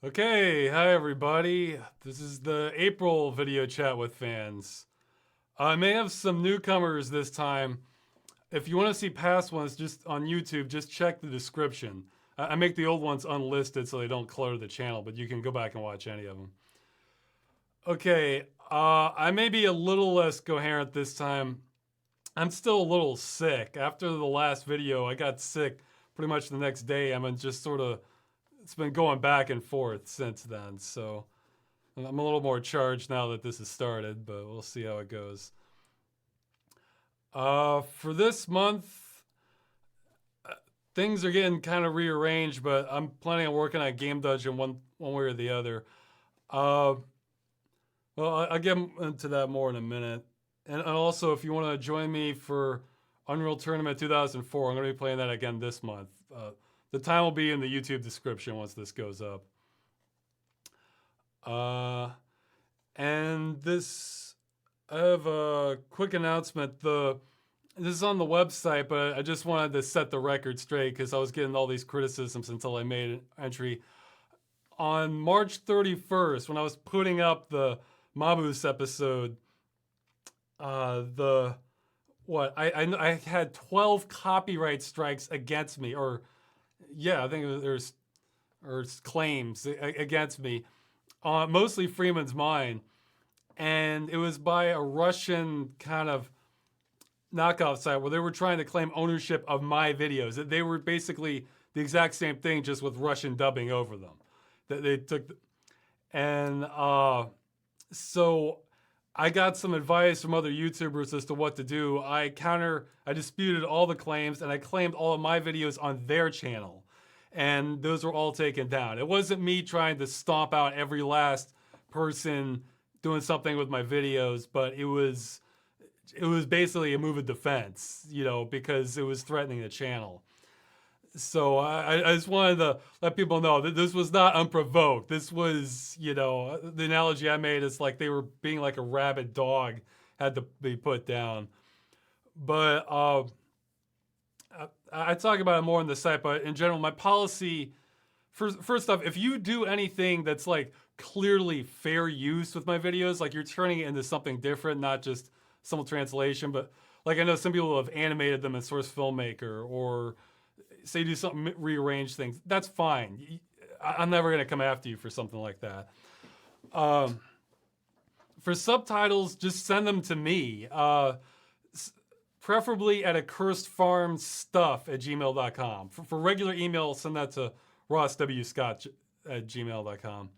Okay, hi everybody. This is the April video chat with fans. I may have some newcomers this time. If you want to see past ones just on YouTube, just check the description. I make the old ones unlisted so they don't clutter the channel, but you can go back and watch any of them. Okay, I may be a little less coherent this time. I'm still a little sick. After the last video, I got sick pretty much the next day. I'm just sort of, it's been going back and forth since then. So I'm a little more charged now that this has started, but we'll see how it goes. For this month, things are getting kind of rearranged, but I'm planning on working on Game Dungeon one way or the other. Well, I'll get into that more in a minute. And also, if you want to join me for Unreal Tournament 2004, I'm going to be playing that again this month. The time will be in the YouTube description once this goes up. And this, I have a quick announcement. This is on the website, but I just wanted to set the record straight because I was getting all these criticisms until I made an entry. On March 31st, when I was putting up the Mabuse episode, I had 12 copyright strikes against me, or yeah, I think there's claims against me, mostly Freeman's Mind, and it was by a Russian kind of knockoff site where they were trying to claim ownership of my videos. They were basically the exact same thing, just with Russian dubbing over them. That they took, and so I got some advice from other YouTubers as to what to do. I disputed all the claims, and I claimed all of my videos on their channel, and those were all taken down. It wasn't me trying to stomp out every last person doing something with my videos, but it was basically a move of defense, because it was threatening the channel. So I just wanted to let people know that this was not unprovoked. This was, the analogy I made is like they were being like a rabid dog, had to be put down. But I talk about it more on the site, but in general, my policy, first off, if you do anything that's like clearly fair use with my videos, like you're turning it into something different, not just simple translation, but like I know some people have animated them in Source Filmmaker, or say do something, rearrange things, that's fine. I'm never gonna come after you for something like that. For subtitles, just send them to me. Preferably at accursedfarmstuff@gmail.com. For regular email, send that to rosswscott@gmail.com.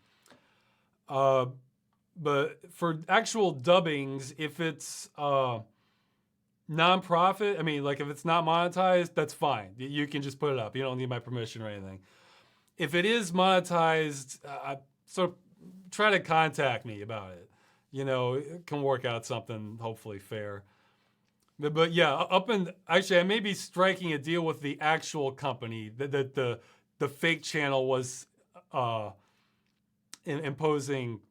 But for actual dubbings, if it's nonprofit, if it's not monetized, that's fine. You can just put it up. You don't need my permission or anything. If it is monetized, so try to contact me about it. It can work out something hopefully fair. But yeah, actually, I may be striking a deal with the actual company that the fake channel was imposing.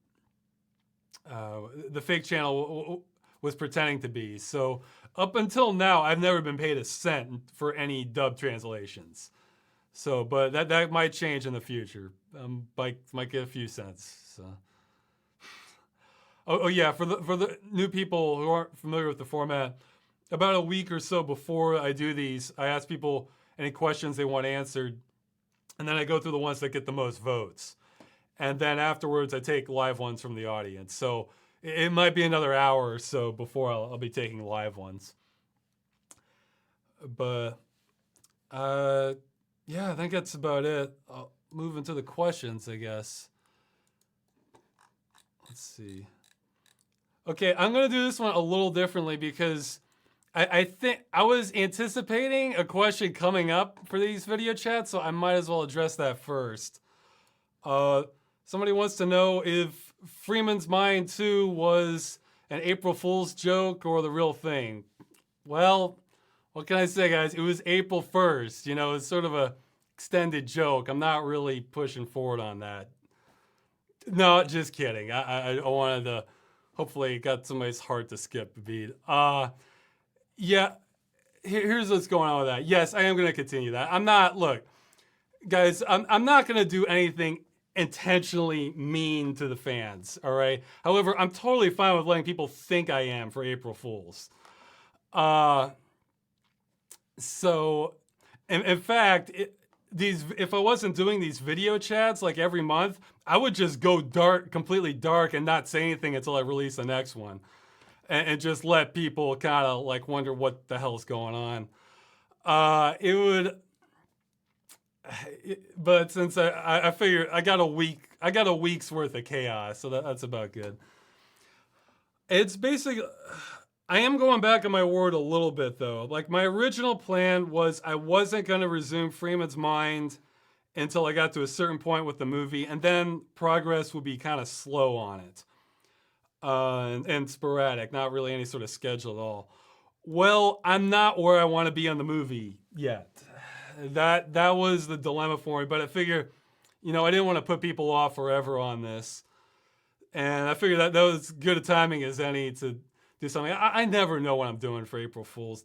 The fake channel was pretending to be. So up until now, I've never been paid a cent for any dub translations. So, but that might change in the future. Might get a few cents. So. Oh yeah, for the new people who aren't familiar with the format, about a week or so before I do these, I ask people any questions they want answered, and then I go through the ones that get the most votes. And then afterwards, I take live ones from the audience. So it might be another hour or so before I'll be taking live ones. But yeah, I think that's about it. I'll move into the questions, I guess. Let's see. Okay, I'm gonna do this one a little differently because I think I was anticipating a question coming up for these video chats, so I might as well address that first. Somebody wants to know if Freeman's Mind 2 was an April Fool's joke or the real thing. Well, what can I say, guys? It was April 1st. It's sort of a extended joke. I'm not really pushing forward on that. No, just kidding. I wanted to, hopefully it got somebody's heart to skip a beat. Yeah, here's what's going on with that. Yes, I am going to continue that. Look, guys, I'm not going to do anything intentionally mean to the fans, all right? However, I'm totally fine with letting people think I am for April Fools. Uh, so, in fact, if I wasn't doing these video chats like every month, I would just go dark, completely dark, and not say anything until I release the next one, and just let people kind of like wonder what the hell's going on. It would, but since I figured I got a week's worth of chaos, so that's about good. It's basically, I am going back on my word a little bit though. Like my original plan was I wasn't going to resume Freeman's Mind until I got to a certain point with the movie, and then progress would be kind of slow on it, and sporadic, not really any sort of schedule at all. Well, I'm not where I want to be on the movie yet. That was the dilemma for me, but I figure, I didn't want to put people off forever on this. And I figured that was as good a timing as any to do something. I never know what I'm doing for April Fools.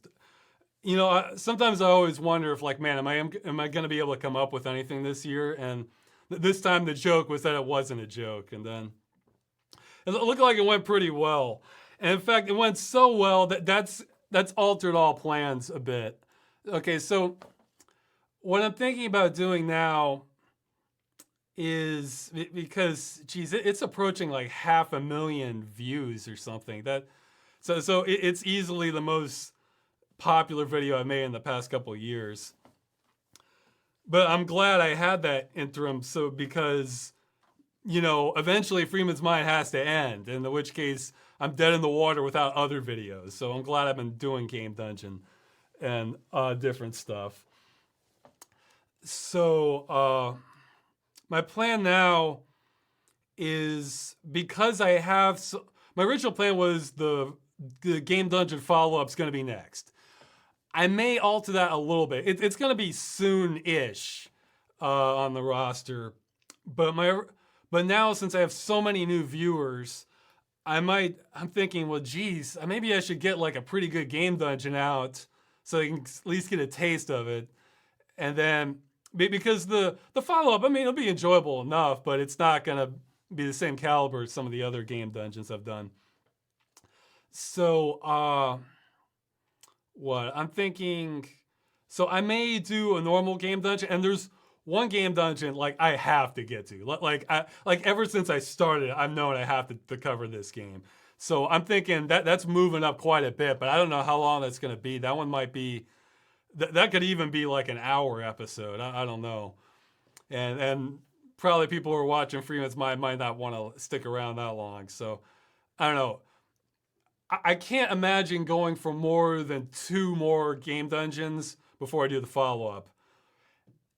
Sometimes I always wonder if, like, man, am I going to be able to come up with anything this year? And this time the joke was that it wasn't a joke. And then it looked like it went pretty well. And in fact, it went so well that's altered all plans a bit. Okay, so what I'm thinking about doing now is, because, geez, it's approaching like 500,000 views or something. So it's easily the most popular video I've made in the past couple of years. But I'm glad I had that interim, because, eventually Freeman's Mind has to end, in which case I'm dead in the water without other videos. So I'm glad I've been doing Game Dungeon and different stuff. So my plan now is, because I have, my original plan was the Game Dungeon follow-up's going to be next. I may alter that a little bit. It's going to be soon-ish on the roster, but now, since I have so many new viewers, I'm thinking, well, geez, maybe I should get like a pretty good Game Dungeon out so you can at least get a taste of it, and then, because the follow-up, it'll be enjoyable enough, but it's not going to be the same caliber as some of the other Game Dungeons I've done. So, what I'm thinking, so I may do a normal Game Dungeon, and there's one Game Dungeon like I have to get to. Like ever since I started, I've known I have to cover this game. So I'm thinking that's moving up quite a bit, but I don't know how long that's going to be. That one might be, that could even be like an hour episode. I don't know. And probably people who are watching Freeman's Mind might not want to stick around that long. So I don't know. I can't imagine going for more than 2 more Game Dungeons before I do the follow-up.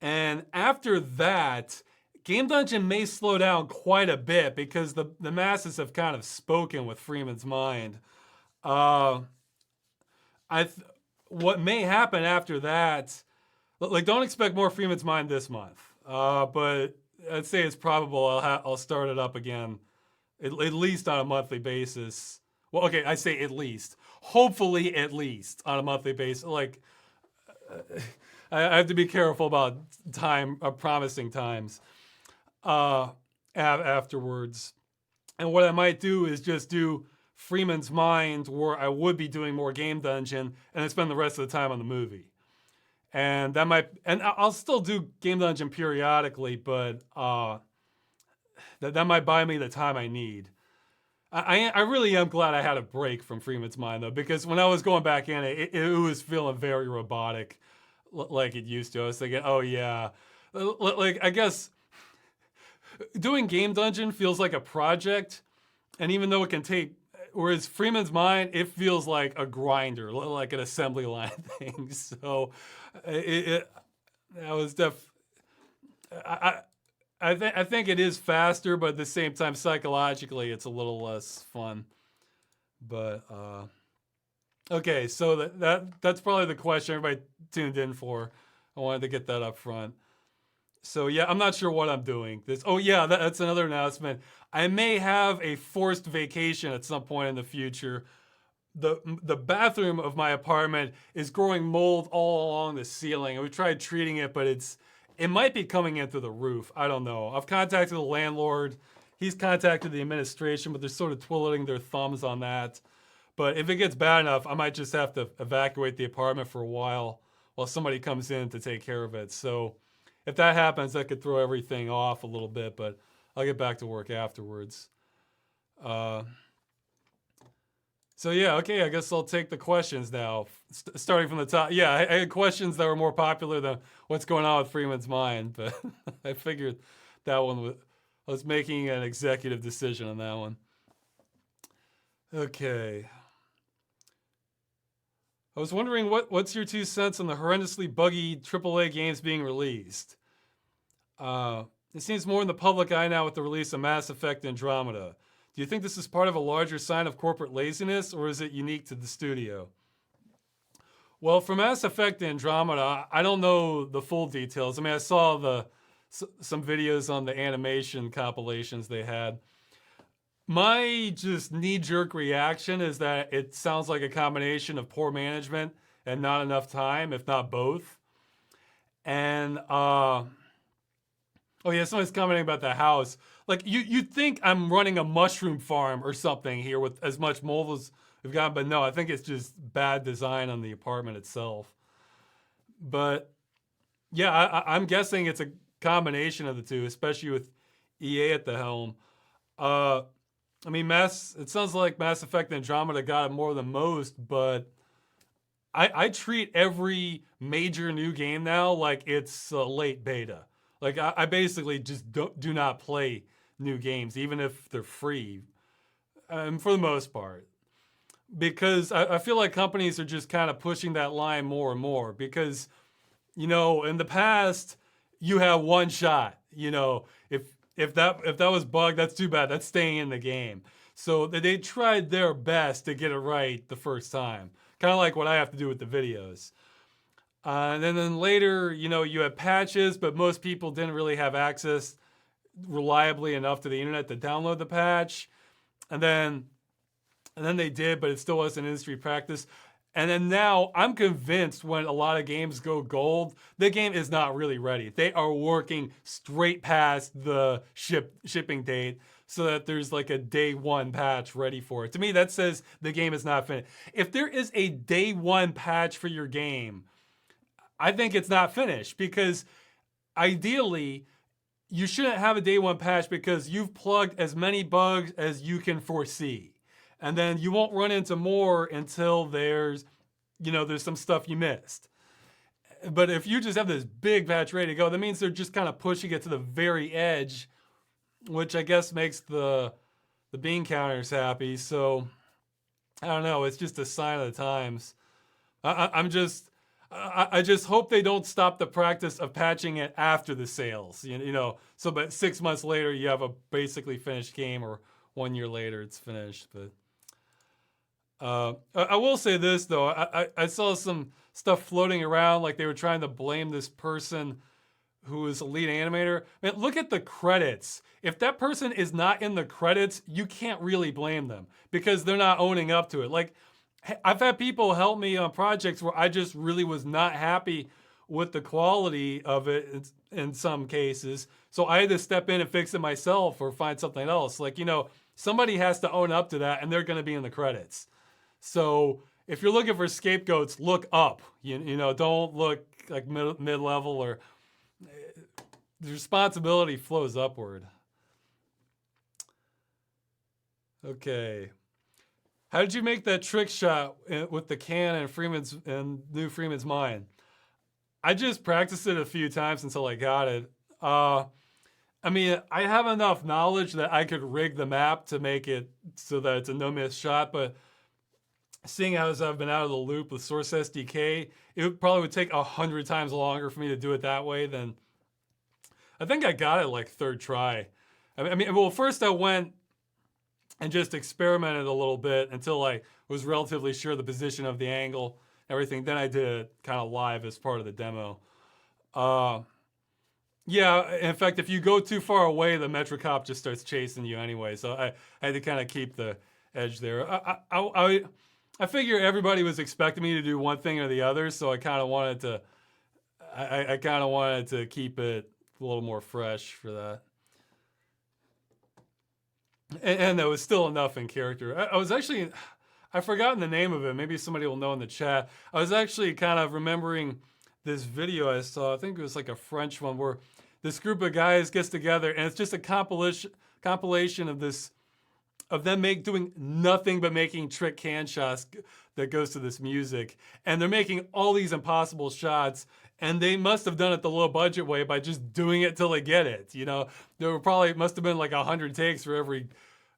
And after that, Game Dungeon may slow down quite a bit, because the masses have kind of spoken with Freeman's Mind. What may happen after that, like, don't expect more Freeman's Mind this month. But I'd say it's probable I'll start it up again, at least on a monthly basis. Well, okay, I say at least. Hopefully at least on a monthly basis. Like, I have to be careful about promising times afterwards. And what I might do is just do Freeman's Mind, where I would be doing more Game Dungeon, and then spend the rest of the time on the movie. And I'll still do Game Dungeon periodically, but that might buy me the time I need. I really am glad I had a break from Freeman's Mind, though, because when I was going back in, it was feeling very robotic, like it used to. I was thinking, oh yeah, like, I guess doing Game Dungeon feels like a project, and even though it can take, whereas Freeman's Mind, it feels like a grinder, like an assembly line thing. So that was I think it is faster, but at the same time, psychologically, it's a little less fun. But okay, so that's probably the question everybody tuned in for. I wanted to get that up front. So yeah, I'm not sure what I'm doing. Oh yeah, that's another announcement. I may have a forced vacation at some point in the future. The bathroom of my apartment is growing mold all along the ceiling. And we tried treating it, but it's It might be coming in through the roof. I don't know. I've contacted the landlord. He's contacted the administration, but they're sort of twiddling their thumbs on that. But if it gets bad enough, I might just have to evacuate the apartment for a while somebody comes in to take care of it. So if that happens, that could throw everything off a little bit, but I'll get back to work afterwards. So yeah, okay, I guess I'll take the questions now, starting from the top. Yeah, I had questions that were more popular than what's going on with Freeman's mind, but I figured that one I was making an executive decision on that one. Okay. I was wondering what's your 2 cents on the horrendously buggy AAA games being released? It seems more in the public eye now with the release of Mass Effect Andromeda. Do you think this is part of a larger sign of corporate laziness, or is it unique to the studio? Well, for Mass Effect Andromeda, I don't know the full details. I mean, I saw some videos on the animation compilations they had. My just knee-jerk reaction is that it sounds like a combination of poor management and not enough time, if not both. And oh yeah, someone's commenting about the house. Like you'd think I'm running a mushroom farm or something here with as much mold as we've got, but no, I think it's just bad design on the apartment itself. But yeah, I'm guessing it's a combination of the two, especially with EA at the helm. I mean, it sounds like Mass Effect Andromeda got it more than most, but I treat every major new game now like it's a late beta. Like I basically just do not play new games, even if they're free, for the most part. Because I feel like companies are just kind of pushing that line more and more. Because, in the past, you have one shot. If that was bugged, that's too bad. That's staying in the game. So they tried their best to get it right the first time. Kind of like what I have to do with the videos. And then later, you had patches, but most people didn't really have access reliably enough to the internet to download the patch. And then they did, but it still wasn't industry practice. And then now I'm convinced when a lot of games go gold, the game is not really ready. They are working straight past the shipping date so that there's like a day one patch ready for it. To me, that says the game is not finished. If there is a day one patch for your game, I think it's not finished, because ideally you shouldn't have a day one patch because you've plugged as many bugs as you can foresee. And then you won't run into more until there's some stuff you missed. But if you just have this big patch ready to go, that means they're just kind of pushing it to the very edge, which I guess makes the bean counters happy. So I don't know. It's just a sign of the times. I just hope they don't stop the practice of patching it after the sales. So but 6 months later you have a basically finished game, or 1 year later it's finished. But I will say this though, I saw some stuff floating around like they were trying to blame this person who is a lead animator. Man, look at the credits. If that person is not in the credits, you can't really blame them because they're not owning up to it. Like, I've had people help me on projects where I just really was not happy with the quality of it in some cases. So I had to step in and fix it myself or find something else. Like, somebody has to own up to that, and they're going to be in the credits. So if you're looking for scapegoats, look up. Don't look like mid-level, or the responsibility flows upward. Okay. How did you make that trick shot with the can and new Freeman's mind? I just practiced it a few times until I got it. I have enough knowledge that I could rig the map to make it so that it's a no-miss shot, but seeing as I've been out of the loop with Source SDK, it probably would take 100 times longer for me to do it that way than... I think I got it like third try. First I went and just experimented a little bit until I was relatively sure the position of the angle, everything. Then I did it kind of live as part of the demo. Yeah, in fact, if you go too far away, the Metrocop just starts chasing you anyway. So I had to kind of keep the edge there. I figure everybody was expecting me to do one thing or the other, so I kind of wanted to, I kind of wanted to keep it a little more fresh for that. And there was still enough in character. I was actually, I've forgotten the name of it. Maybe somebody will know in the chat. I was actually kind of remembering this video I saw. I think it was like a French one where this group of guys gets together and it's just a compilation of this of them doing nothing but making trick can shots that goes to this music, and they're making all these impossible shots. And they must have done it the low budget way by just doing it till they get it. You know, there were probably must have been like 100 takes for every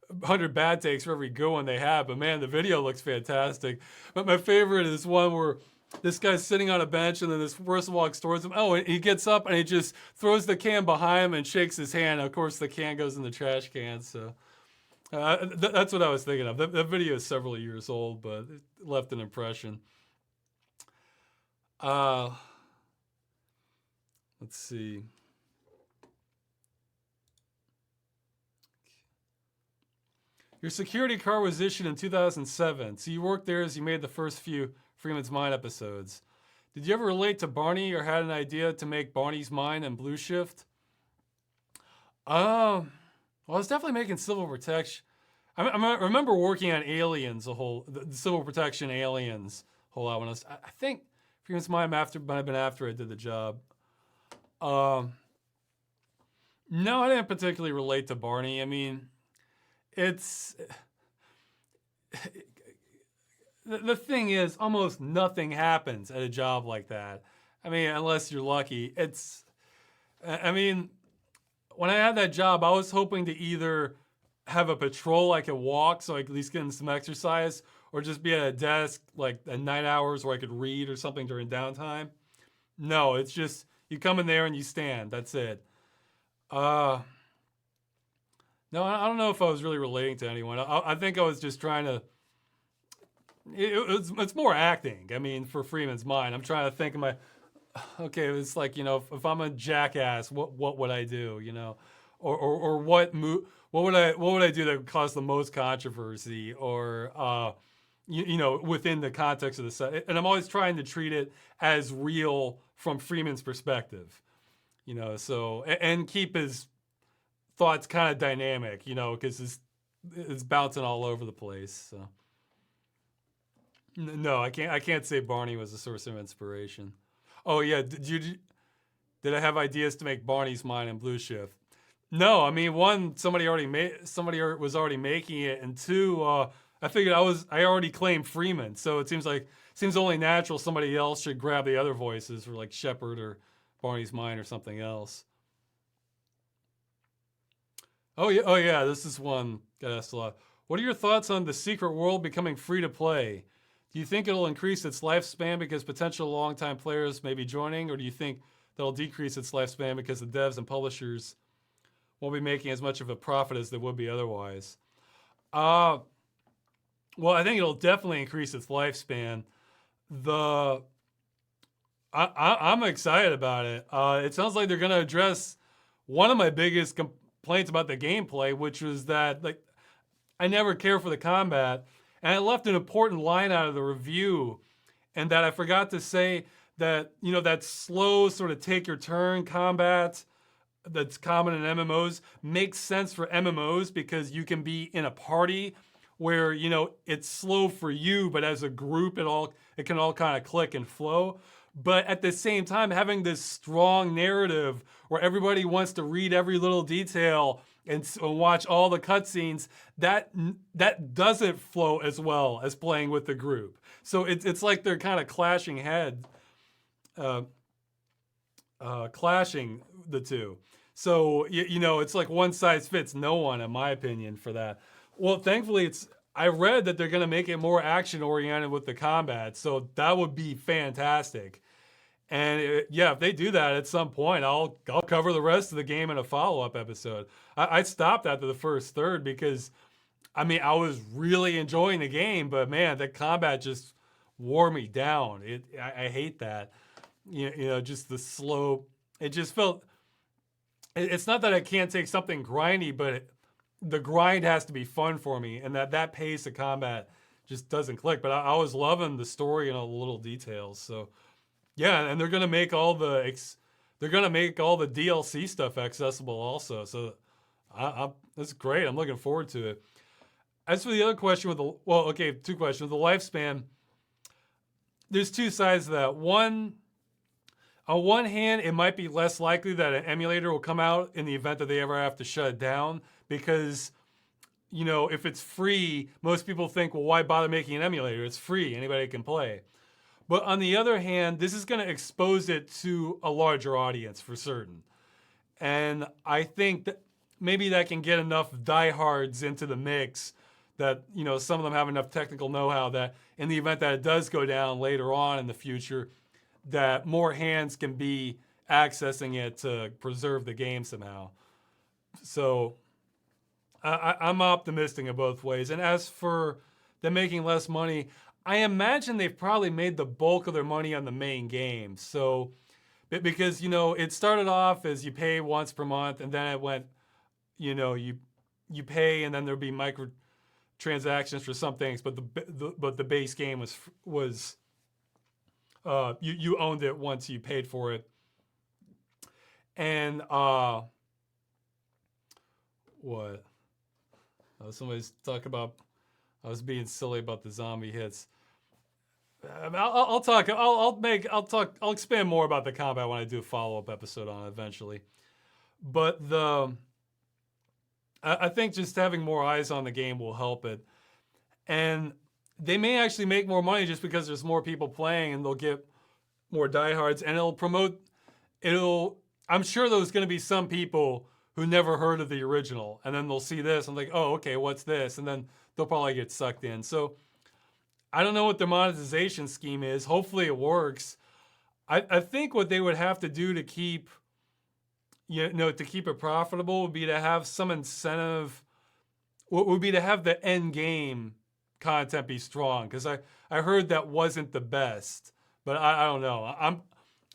100 bad takes for every good one they have. But man, the video looks fantastic. But my favorite is one where this guy's sitting on a bench and then this person walks towards him. Oh, and he gets up and he just throws the can behind him and shakes his hand. Of course, the can goes in the trash can. So that's what I was thinking of. The video is several years old, but it left an impression. Let's see. Your security card was issued in 2007, so you worked there as you made the first few Freeman's Mind episodes. Did you ever relate to Barney or had an idea to make Barney's Mind and Blue Shift? Well, I was definitely making Civil Protection. I remember working on Aliens, the Civil Protection Aliens a whole lot when I think Freeman's Mind might have been after I did the job. No, I didn't particularly relate to Barney. I mean, it's the thing is, almost nothing happens at a job like that. I mean, unless you're lucky. I mean, when I had that job, I was hoping to either have a patrol I could walk so I could at least get in some exercise, or just be at a desk like at night hours where I could read or something during downtime. No, it's just you come in there and you stand. That's it. No, I don't know if I was really relating to anyone. I think I was just trying to. It's more acting. I mean, for Freeman's Mind, I'm trying to think of okay, it's like, you know, if I'm a jackass, what would I do? You know, or what would I do that would cause the most controversy, or you know, within the context of the set. And I'm always trying to treat it as real from Freeman's perspective, you know, so, and keep his thoughts kind of dynamic, you know, because it's bouncing all over the place. So no, I can't say Barney was a source of inspiration. Oh yeah, did I have ideas to make Barney's Mind and Blue Shift? No, I mean, one, somebody was already making it, and two, I figured I already claimed Freeman, so it seems only natural somebody else should grab the other voices for like Shepard or Barney's Mind or something else. Oh yeah, this is one got asked a lot. What are your thoughts on the Secret World becoming free to play? Do you think it'll increase its lifespan because potential longtime players may be joining, or do you think that'll decrease its lifespan because the devs and publishers won't be making as much of a profit as they would be otherwise? Well, I think it'll definitely increase its lifespan. I'm excited about it. It sounds like they're going to address one of my biggest complaints about the gameplay, which was that like I never care for the combat, and I left an important line out of the review, and that I forgot to say that, you know, that slow sort of take your turn combat that's common in MMOs makes sense for MMOs because you can be in a party where, you know, it's slow for you, but as a group it can all kind of click and flow. But at the same time, having this strong narrative where everybody wants to read every little detail and watch all the cutscenes, that doesn't flow as well as playing with the group. So it's like they're kind of clashing clashing the two. So you know, it's like one size fits no one, in my opinion, for that. Well, thankfully, I read that they're going to make it more action oriented with the combat, so that would be fantastic. And yeah, if they do that at some point, I'll cover the rest of the game in a follow-up episode. I stopped after the first third because, I mean, I was really enjoying the game, but man, the combat just wore me down. I hate that. You know, just the slow. It just felt. It's not that I can't take something grindy, but the grind has to be fun for me, and that pace of combat just doesn't click. But I was loving the story and all the little details. So Yeah, and they're gonna make all they're gonna make all the DLC stuff accessible also. So that's great. I'm looking forward to it. As for the other question with the well, okay, two questions. The lifespan, there's two sides to that. One, on one hand, it might be less likely that an emulator will come out in the event that they ever have to shut it down because, if it's free, most people think, well, why bother making an emulator? It's free, anybody can play. But on the other hand, this is going to expose it to a larger audience for certain. And I think that maybe that can get enough diehards into the mix that, some of them have enough technical know-how that in the event that it does go down later on in the future, that more hands can be accessing it to preserve the game somehow. So I'm optimistic in both ways. And as for them making less money, I imagine they've probably made the bulk of their money on the main game. So, because, it started off as you pay once per month, and then it went, you pay, and then there'll be microtransactions for some things, but the base game was you owned it once you paid for it. And what? Somebody's talking about. I was being silly about the zombie hits. I'll talk. I'll expand more about the combat when I do a follow-up episode on it eventually. But I think just having more eyes on the game will help it, and they may actually make more money just because there's more people playing, and they'll get more diehards, and I'm sure there's going to be some people who never heard of the original, and then they'll see this and like, oh, okay, what's this? And then they'll probably get sucked in. So I don't know what their monetization scheme is. Hopefully it works. I think what they would have to do to keep, to keep it profitable would be to have some incentive. What would be to have the end game content be strong? Because I heard that wasn't the best, but I don't know. I'm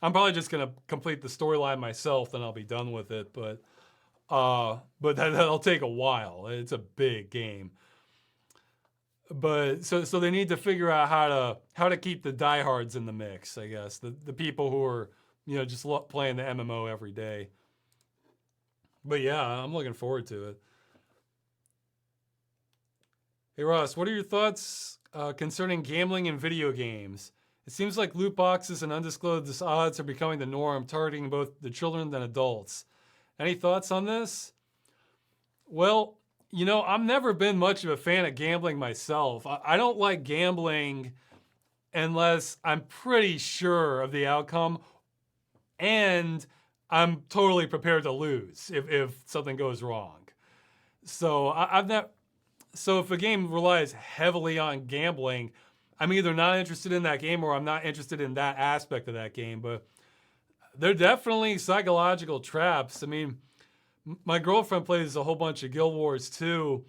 probably just gonna complete the storyline myself, then I'll be done with it. But that'll take a while. It's a big game. But so they need to figure out how to keep the diehards in the mix, I guess. The people who are, just playing the MMO every day. But yeah, I'm looking forward to it. Hey Ross, what are your thoughts concerning gambling in video games? It seems like loot boxes and undisclosed odds are becoming the norm, targeting both the children and adults. Any thoughts on this? Well, I've never been much of a fan of gambling myself. I don't like gambling unless I'm pretty sure of the outcome and I'm totally prepared to lose if something goes wrong. So So if a game relies heavily on gambling, I'm either not interested in that game or I'm not interested in that aspect of that game. But they're definitely psychological traps. I mean, my girlfriend plays a whole bunch of Guild Wars too,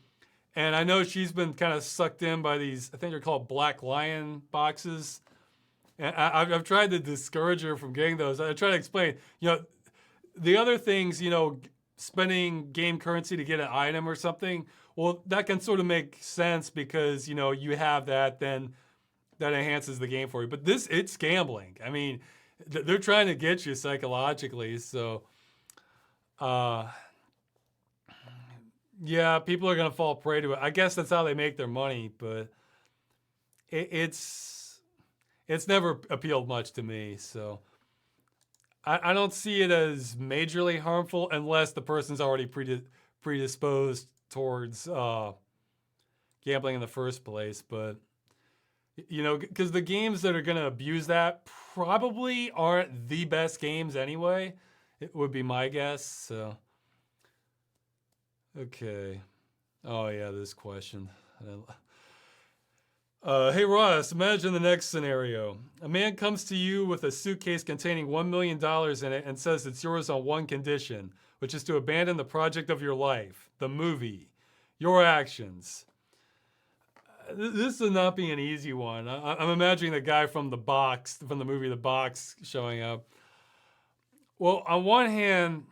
and I know she's been kind of sucked in by these, I think they're called Black Lion boxes. And I've tried to discourage her from getting those. I try to explain, the other things, spending game currency to get an item or something, well, that can sort of make sense because, you have that, then that enhances the game for you. But it's gambling. I mean, they're trying to get you psychologically. So, yeah, people are going to fall prey to it. I guess that's how they make their money, but it's never appealed much to me. So I don't see it as majorly harmful unless the person's already predisposed towards gambling in the first place. But, because the games that are going to abuse that probably aren't the best games anyway. It would be my guess. So, okay. Oh, yeah, this question. Hey, Ross, imagine the next scenario. A man comes to you with a suitcase containing $1 million in it and says it's yours on one condition, which is to abandon the project of your life, the movie. Your actions. This will not be an easy one. I'm imagining the guy from the movie The Box, showing up. Well, on one hand,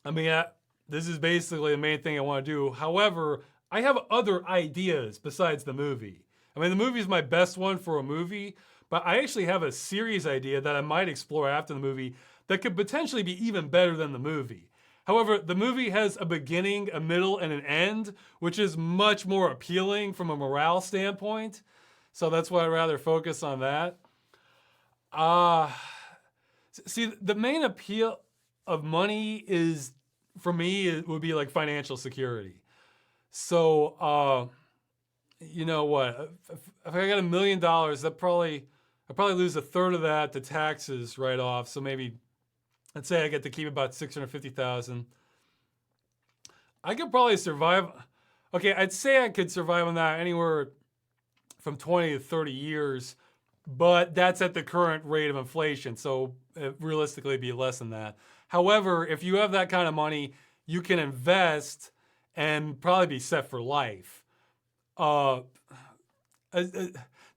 I mean, this is basically the main thing I want to do. However, I have other ideas besides the movie. I mean, the movie is my best one for a movie, But I actually have a series idea that I might explore after the movie that could potentially be even better than the movie. However, the movie has a beginning, a middle, and an end, which is much more appealing from a morale standpoint. So that's why I'd rather focus on that. Uh, See, the main appeal of money is, for me, it would be like financial security. So, you know what? If I got $1 million, I probably lose a third of that to taxes right off. So maybe, let's say I get to keep about 650,000. I could probably survive. Okay, I'd say I could survive on that anywhere from 20 to 30 years, but that's at the current rate of inflation. So realistically, it'd be less than that. However, if you have that kind of money, you can invest and probably be set for life. Uh,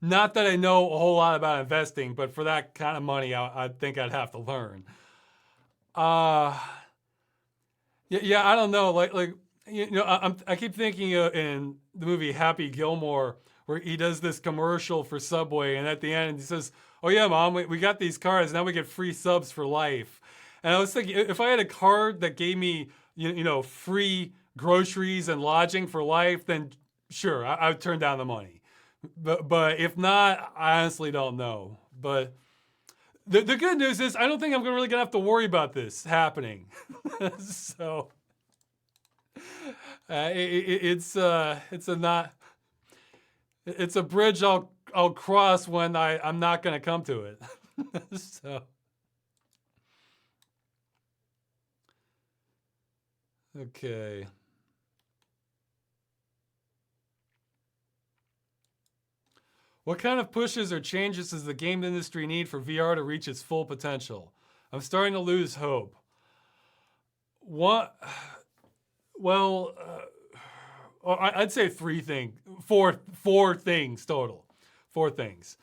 Not that I know a whole lot about investing, but for that kind of money, I think I'd have to learn. Uh, yeah, I don't know. Like I keep thinking in the movie Happy Gilmore, where he does this commercial for Subway, and at the end he says, "Oh yeah, Mom, we got these cards. Now we get free subs for life." And I was thinking, if I had a card that gave me, free groceries and lodging for life, then sure, I would turn down the money. But if not, I honestly don't know. But the good news is I don't think I'm really gonna have to worry about this happening. So it's a bridge I'll cross when I'm not gonna come to it. So okay. What kind of pushes or changes does the game industry need for VR to reach its full potential? I'm starting to lose hope. What? Well, I'd say four things total. Four things.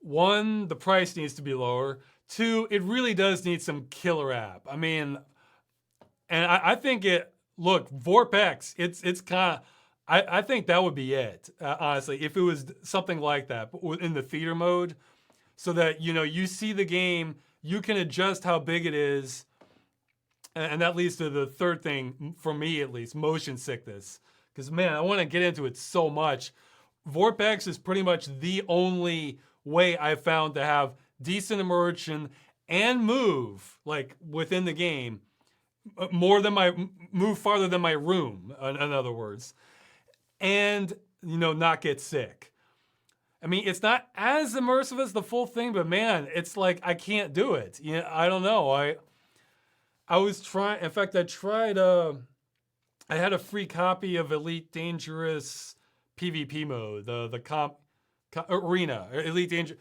One, the price needs to be lower. Two, it really does need some killer app. I mean, and I think look, Vorpex, it's kind of, I think that would be it, honestly, if it was something like that, but in the theater mode, so that, you see the game, you can adjust how big it is, and that leads to the third thing, for me at least, motion sickness. Because, man, I want to get into it so much. Vorpex is pretty much the only way I've found to have decent immersion and move, like, within the game, move farther than my room, in other words, and, not get sick. I mean, it's not as immersive as the full thing, but man, it's like I can't do it. I don't know. I was trying. In fact, I tried. I had a free copy of Elite Dangerous PvP mode, the arena Elite Danger.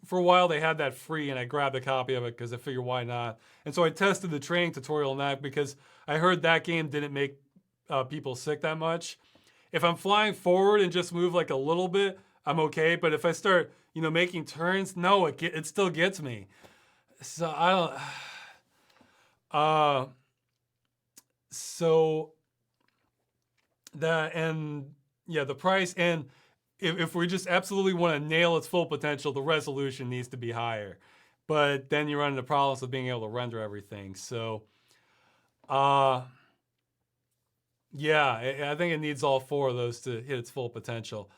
For a while, they had that free, and I grabbed a copy of it because I figured, why not? And so I tested the training tutorial on that because I heard that game didn't make people sick that much. If I'm flying forward and just move like a little bit, I'm okay. But if I start, making turns, no, it still gets me. So I don't. So that, and yeah, the price, and if we just absolutely want to nail its full potential, the resolution needs to be higher. But then you run into problems with being able to render everything. So, yeah, I think it needs all four of those to hit its full potential.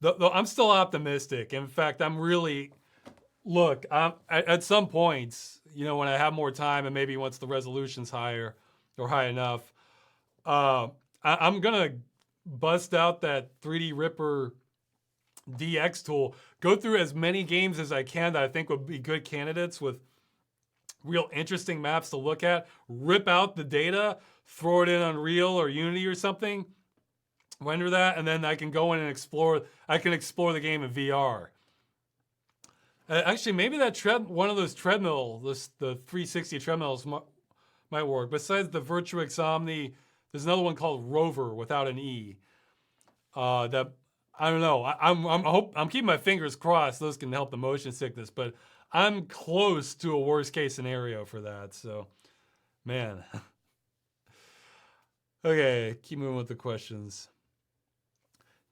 Though I'm still optimistic. In fact, I'm really, look, at some points, when I have more time and maybe once the resolution's higher or high enough, I'm going to bust out that 3D Ripper DX tool, go through as many games as I can that I think would be good candidates with real interesting maps to look at, rip out the data, throw it in Unreal or Unity or something, render that, and then I can go in and explore. I can explore the game in VR. Actually, maybe that one of those treadmills, the 360 treadmills might work. Besides the Virtuix Omni, there's another one called Rover without an E. That I don't know. I'm keeping my fingers crossed. Those can help the motion sickness, but I'm close to a worst case scenario for that. So, man. Okay, keep moving with the questions.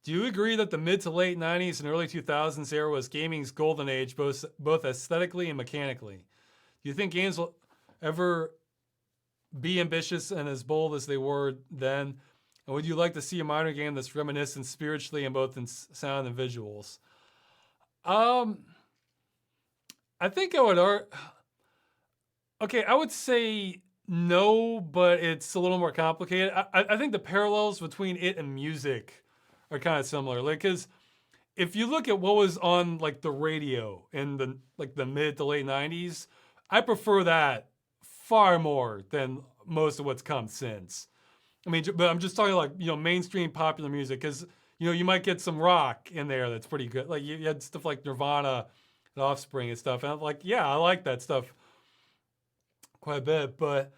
Do you agree that the mid to late 90s and early 2000s era was gaming's golden age, both aesthetically and mechanically? Do you think games will ever be ambitious and as bold as they were then? And would you like to see a modern game that's reminiscent spiritually and both in sound and visuals? Um, I think I would. Okay, I would say no, but it's a little more complicated. I think the parallels between it and music are kind of similar. Like, because if you look at what was on like the radio in the mid to late '90s, I prefer that far more than most of what's come since. I mean, but I'm just talking like mainstream popular music because you might get some rock in there that's pretty good. Like you had stuff like Nirvana, and Offspring and stuff, and I'm like, yeah, I like that stuff quite a bit. But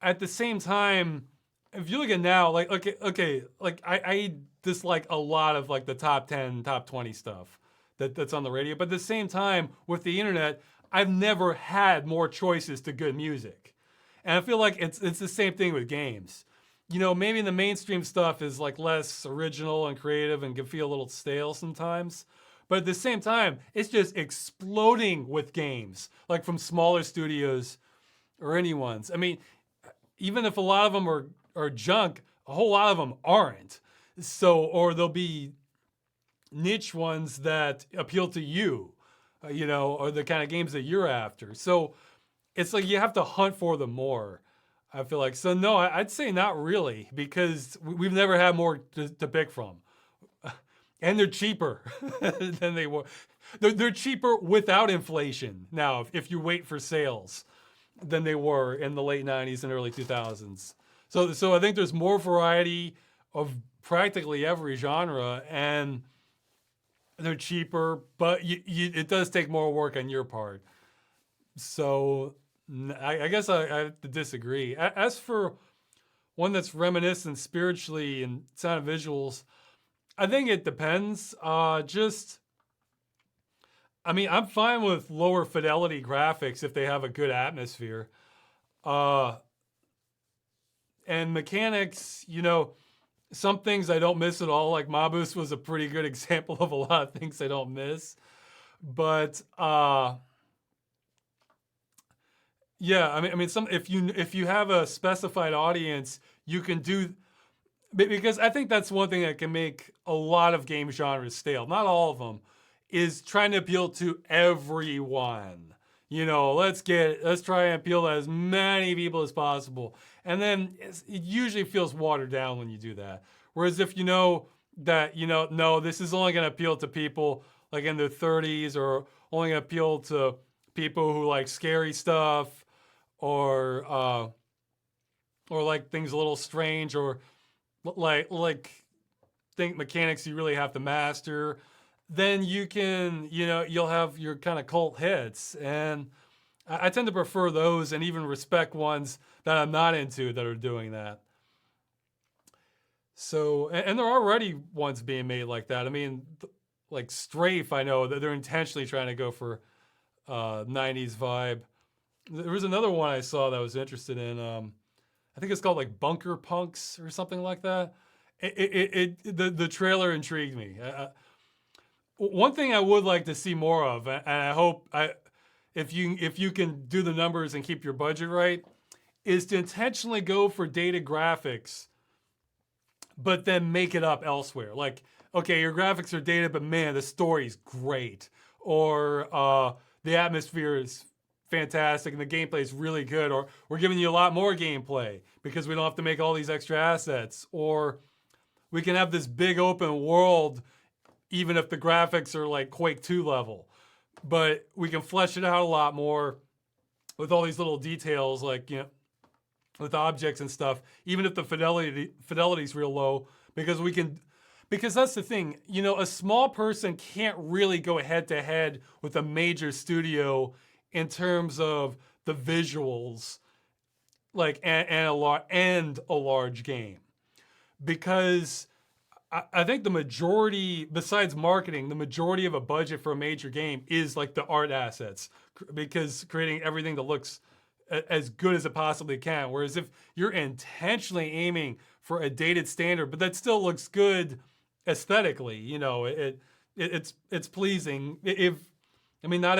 at the same time, if you look at now, like okay, like I dislike a lot of like the top 10, top 20 stuff that's on the radio. But at the same time, with the internet, I've never had more choices to good music, and I feel like it's the same thing with games. Maybe the mainstream stuff is like less original and creative and can feel a little stale sometimes. But at the same time, it's just exploding with games, like from smaller studios or anyone's. I mean, even if a lot of them are junk, a whole lot of them aren't. So, or there'll be niche ones that appeal to you, or the kind of games that you're after. So it's like you have to hunt for them more. I feel like. So no, I'd say not really, because we've never had more to pick from. And they're cheaper than they were. They're cheaper without inflation now, if you wait for sales, than they were in the late 90s and early 2000s. So I think there's more variety of practically every genre, and they're cheaper, but it does take more work on your part. So I guess I have to disagree. As for one that's reminiscent spiritually and sound and visuals, I think it depends. I mean, I'm fine with lower fidelity graphics if they have a good atmosphere. Uh, and mechanics, some things I don't miss at all. Like Mabus was a pretty good example of a lot of things I don't miss. But yeah, I mean, some if you have a specified audience, you can do, because I think that's one thing that can make a lot of game genres stale. Not all of them, is trying to appeal to everyone. Let's try and appeal to as many people as possible, and then it usually feels watered down when you do that. Whereas if you know that no, this is only going to appeal to people like in their 30s, or only going to appeal to people who like scary stuff, or like things a little strange, or like think mechanics you really have to master, then you can you'll have your kind of cult hits, and I tend to prefer those and even respect ones that I'm not into that are doing that. So, and there are already ones being made like that. I mean, like Strafe, I know that they're intentionally trying to go for 90s vibe. There was another one I saw that I was interested in. I think it's called like Bunker Punks or something like that. The trailer intrigued me. One thing I would like to see more of, and I hope if you can do the numbers and keep your budget right, is to intentionally go for dated graphics, but then make it up elsewhere. Like, okay, your graphics are dated, but man, the story's great, or the atmosphere is fantastic and the gameplay is really good, or we're giving you a lot more gameplay because we don't have to make all these extra assets, or we can have this big open world even if the graphics are like Quake 2 level, but we can flesh it out a lot more with all these little details, like with objects and stuff, even if the fidelity's real low, because that's the thing, a small person can't really go head to head with a major studio in terms of the visuals, like and a large game, because I think the majority, besides marketing, the majority of a budget for a major game is like the art assets, because creating everything that looks as good as it possibly can. Whereas if you're intentionally aiming for a dated standard, but that still looks good aesthetically, it's pleasing. Not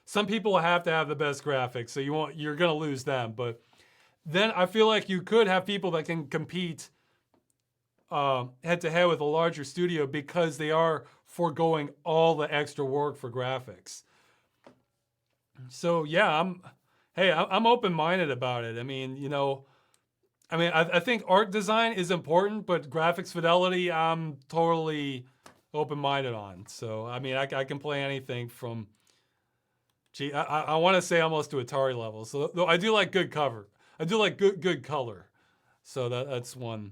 some people have to have the best graphics, so you're gonna lose them. But then I feel like you could have people that can compete head to head with a larger studio because they are foregoing all the extra work for graphics. So yeah, I'm open-minded about it. I think art design is important, but graphics fidelity, I'm totally open-minded on. So I can play anything from. I want to say almost to Atari level. So though I do like good cover. I do like good color. So that's one.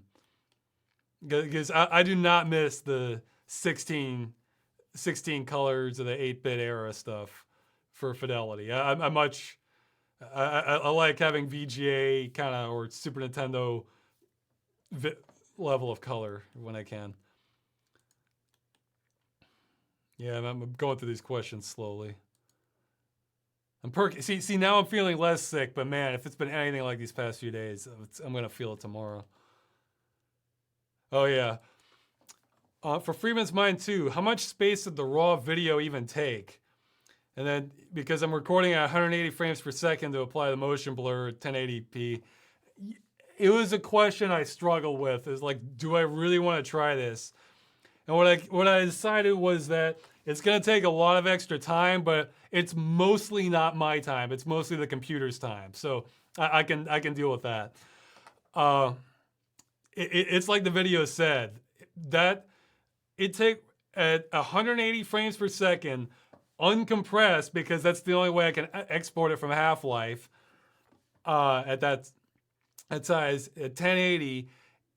Because I do not miss the 16 colors of the 8-bit era stuff for fidelity. I like having VGA kind of or Super Nintendo level of color when I can. Yeah, I'm going through these questions slowly. See, now I'm feeling less sick, but man, if it's been anything like these past few days, I'm gonna feel it tomorrow. Oh yeah. For Freeman's Mind 2, how much space did the raw video even take? And then, because I'm recording at 180 frames per second to apply the motion blur at 1080p, it was a question I struggled with. Is like, do I really want to try this? And what I decided was that it's going to take a lot of extra time, but it's mostly not my time. It's mostly the computer's time. So I can deal with that. It's like the video said, that it take at 180 frames per second, uncompressed, because that's the only way I can export it from Half-Life at that size. At 1080,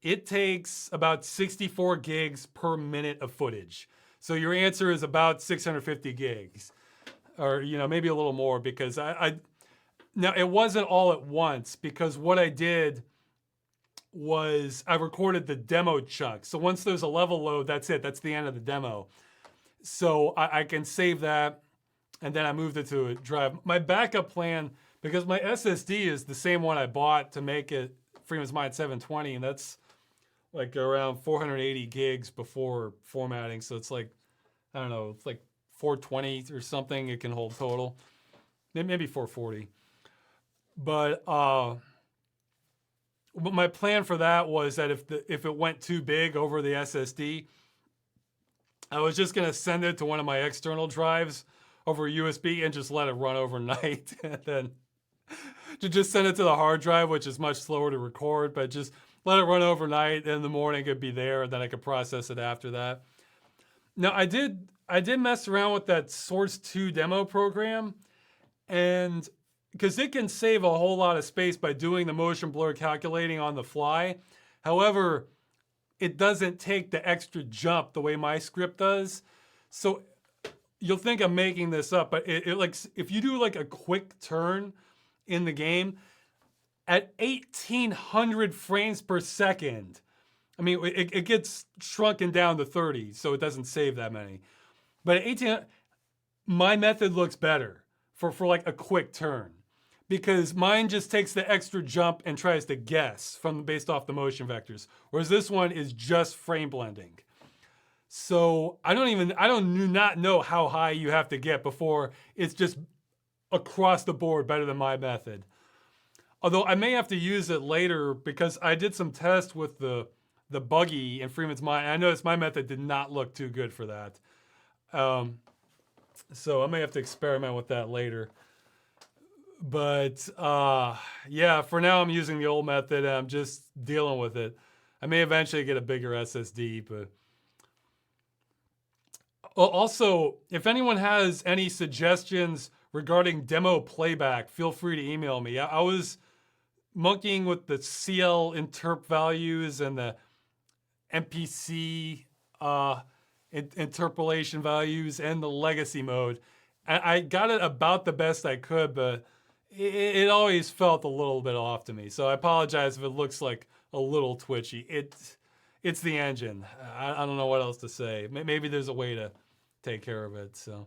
it takes about 64 gigs per minute of footage. So your answer is about 650 gigs, or maybe a little more, because now it wasn't all at once, because what I did was I recorded the demo chunk. So once there's a level load, that's it. That's the end of the demo. So I can save that, and then I moved it to a drive. My backup plan, because my SSD is the same one I bought to make it Freeman's Mind 720, and that's like around 480 gigs before formatting. So it's like, I don't know, it's like 420 or something it can hold total. Maybe 440. But my plan for that was that if it went too big over the SSD, I was just going to send it to one of my external drives over USB and just let it run overnight. And then to just send it to the hard drive, which is much slower to record, but just let it run overnight. In the morning, it'd be there, and then I could process it after that. Now, I did mess around with that Source 2 demo program, and because it can save a whole lot of space by doing the motion blur calculating on the fly. However, it doesn't take the extra jump the way my script does. So you'll think I'm making this up, but it like, if you do like a quick turn in the game at 1800 frames per second, it gets shrunken down to 30, so it doesn't save that many. But at 1800, my method looks better for like a quick turn, because mine just takes the extra jump and tries to guess based off the motion vectors, whereas this one is just frame blending. So I do not know how high you have to get before it's just across the board better than my method. Although I may have to use it later, because I did some tests with the buggy in Freeman's Mind. I noticed my method did not look too good for that. So I may have to experiment with that later. But yeah, for now I'm using the old method, and I'm just dealing with it. I may eventually get a bigger SSD, but also, if anyone has any suggestions regarding demo playback, feel free to email me. I was monkeying with the CL interp values and the MPC interpolation values and the legacy mode. I got it about the best I could, but it always felt a little bit off to me. So I apologize if it looks like a little twitchy. It's the engine. I don't know what else to say. Maybe there's a way to take care of it. So,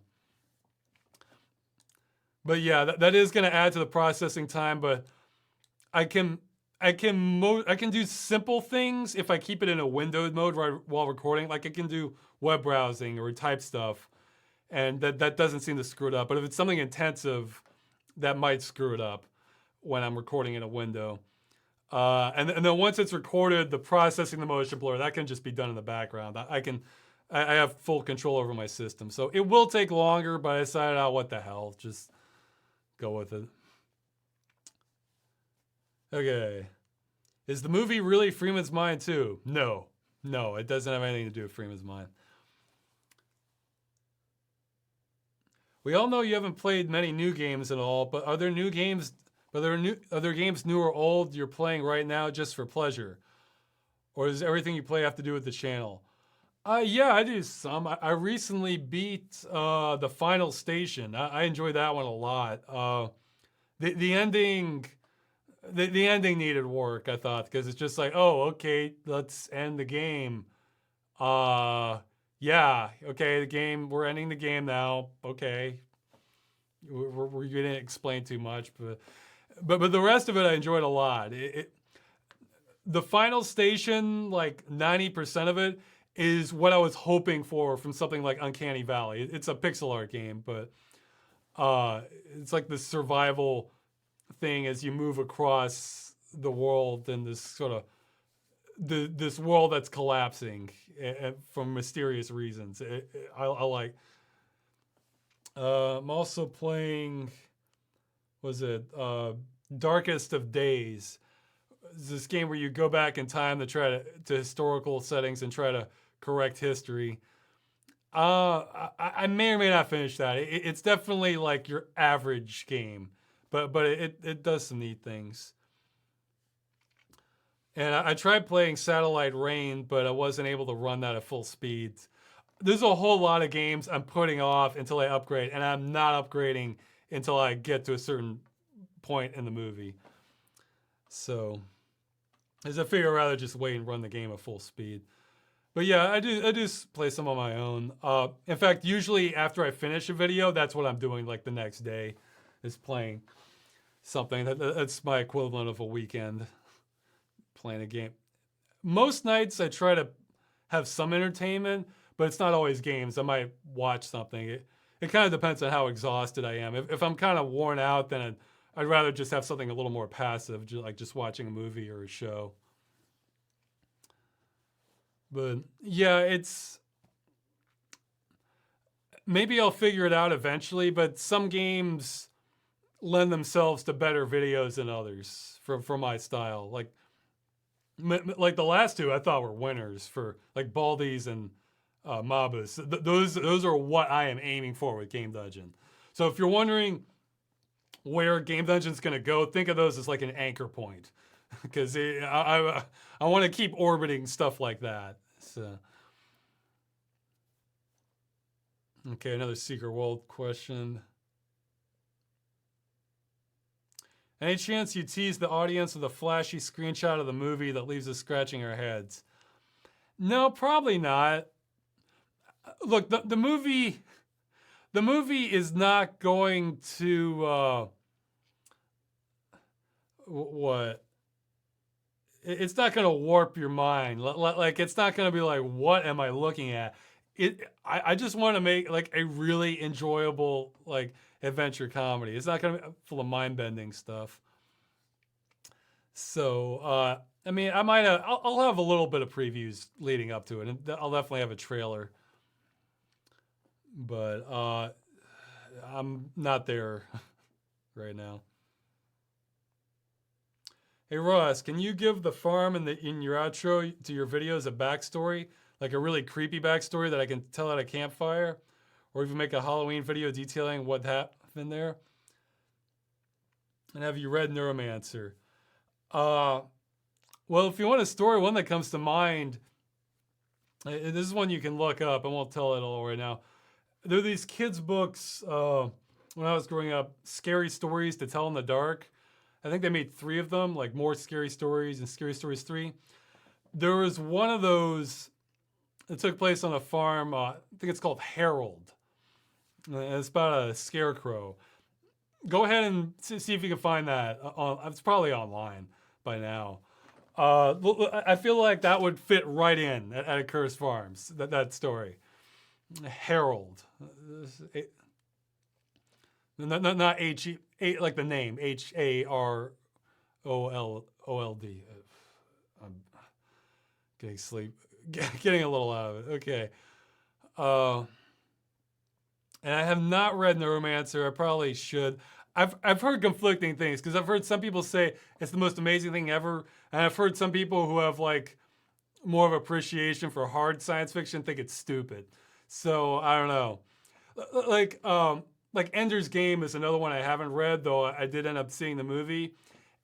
but yeah, that is going to add to the processing time. But I can I can do simple things if I keep it in a windowed mode while recording. Like I can do web browsing or type stuff, and that doesn't seem to screw it up. But if it's something intensive, that might screw it up when I'm recording in a window. And then once it's recorded, the processing the motion blur, that can just be done in the background. I have full control over my system. So it will take longer, but I decided, oh, what the hell, just go with it. Okay. Is the movie really Freeman's Mind too? No. No, it doesn't have anything to do with Freeman's Mind. We all know you haven't played many new games and all, but are there new games, other games new or old you're playing right now just for pleasure? Or does everything you play have to do with the channel? Yeah, I do some. I recently beat the final station. I enjoyed that one a lot. The ending, the ending needed work, I thought, because it's just like, oh, okay, let's end the game. Yeah, okay, we're ending the game now. Okay, we're gonna explain too much, but the rest of it I enjoyed a lot. The final station, like 90% of it, is what I was hoping for from something like Uncanny Valley. It's a pixel art game, but it's like this survival thing as you move across the world in this sort of this world that's collapsing for mysterious reasons. I like. I'm also playing. Was it Darkest of Days? It's this game where you go back in time to historical settings and try to correct history. I may or may not finish that. It's definitely like your average game, but it does some neat things. And I tried playing Satellite Rain, but I wasn't able to run that at full speed. There's a whole lot of games I'm putting off until I upgrade, and I'm not upgrading until I get to a certain point in the movie. So, as I figure, I'd rather just wait and run the game at full speed. But yeah, I do play some on my own. In fact, usually after I finish a video, that's what I'm doing. Like the next day, is playing something. That's my equivalent of a weekend playing a game. Most nights I try to have some entertainment, but it's not always games. I might watch something. It kind of depends on how exhausted I am. If I'm kind of worn out, then I'd rather just have something a little more passive, like just watching a movie or a show. But yeah, maybe I'll figure it out eventually, but some games lend themselves to better videos than others for my style. Like the last two I thought were winners for like Baldi's and Mabus. Those are what I am aiming for with Game Dungeon. So if you're wondering where Game Dungeon's gonna go, think of those as like an anchor point, because I want to keep orbiting stuff like that. So. Okay, another Secret World question. Any chance you tease the audience with a flashy screenshot of the movie that leaves us scratching our heads? No, probably not. Look, the movie is not going to what? It's not going to warp your mind. Like it's not going to be like, what am I looking at? I just want to make like a really enjoyable like adventure comedy. It's not going to be full of mind-bending stuff. So I mean, I'll have a little bit of previews leading up to it, and I'll definitely have a trailer. But I'm not there right now. Hey Ross, can you give the farm in your outro to your videos a backstory? Like a really creepy backstory that I can tell at a campfire? Or even make a Halloween video detailing what happened there? And have you read Neuromancer? Well, if you want a story, one that comes to mind, this is one you can look up. I won't tell it all right now. There are these kids' books when I was growing up, Scary Stories to Tell in the Dark. I think they made 3 of them, like More Scary Stories and Scary Stories 3. There was one of those that took place on a farm. I think it's called Harold. It's about a scarecrow. Go ahead and see if you can find that. It's probably online. by now. I feel like that would fit right in at Accursed Farms, that story. Harold. Not like the name, Harold. I'm getting sleep, getting a little out of it. Okay. And I have not read Neuromancer. I probably should. I've heard conflicting things because I've heard some people say it's the most amazing thing ever, and I've heard some people who have like more of appreciation for hard science fiction think it's stupid. So I don't know. Like Ender's Game is another one I haven't read, though I did end up seeing the movie,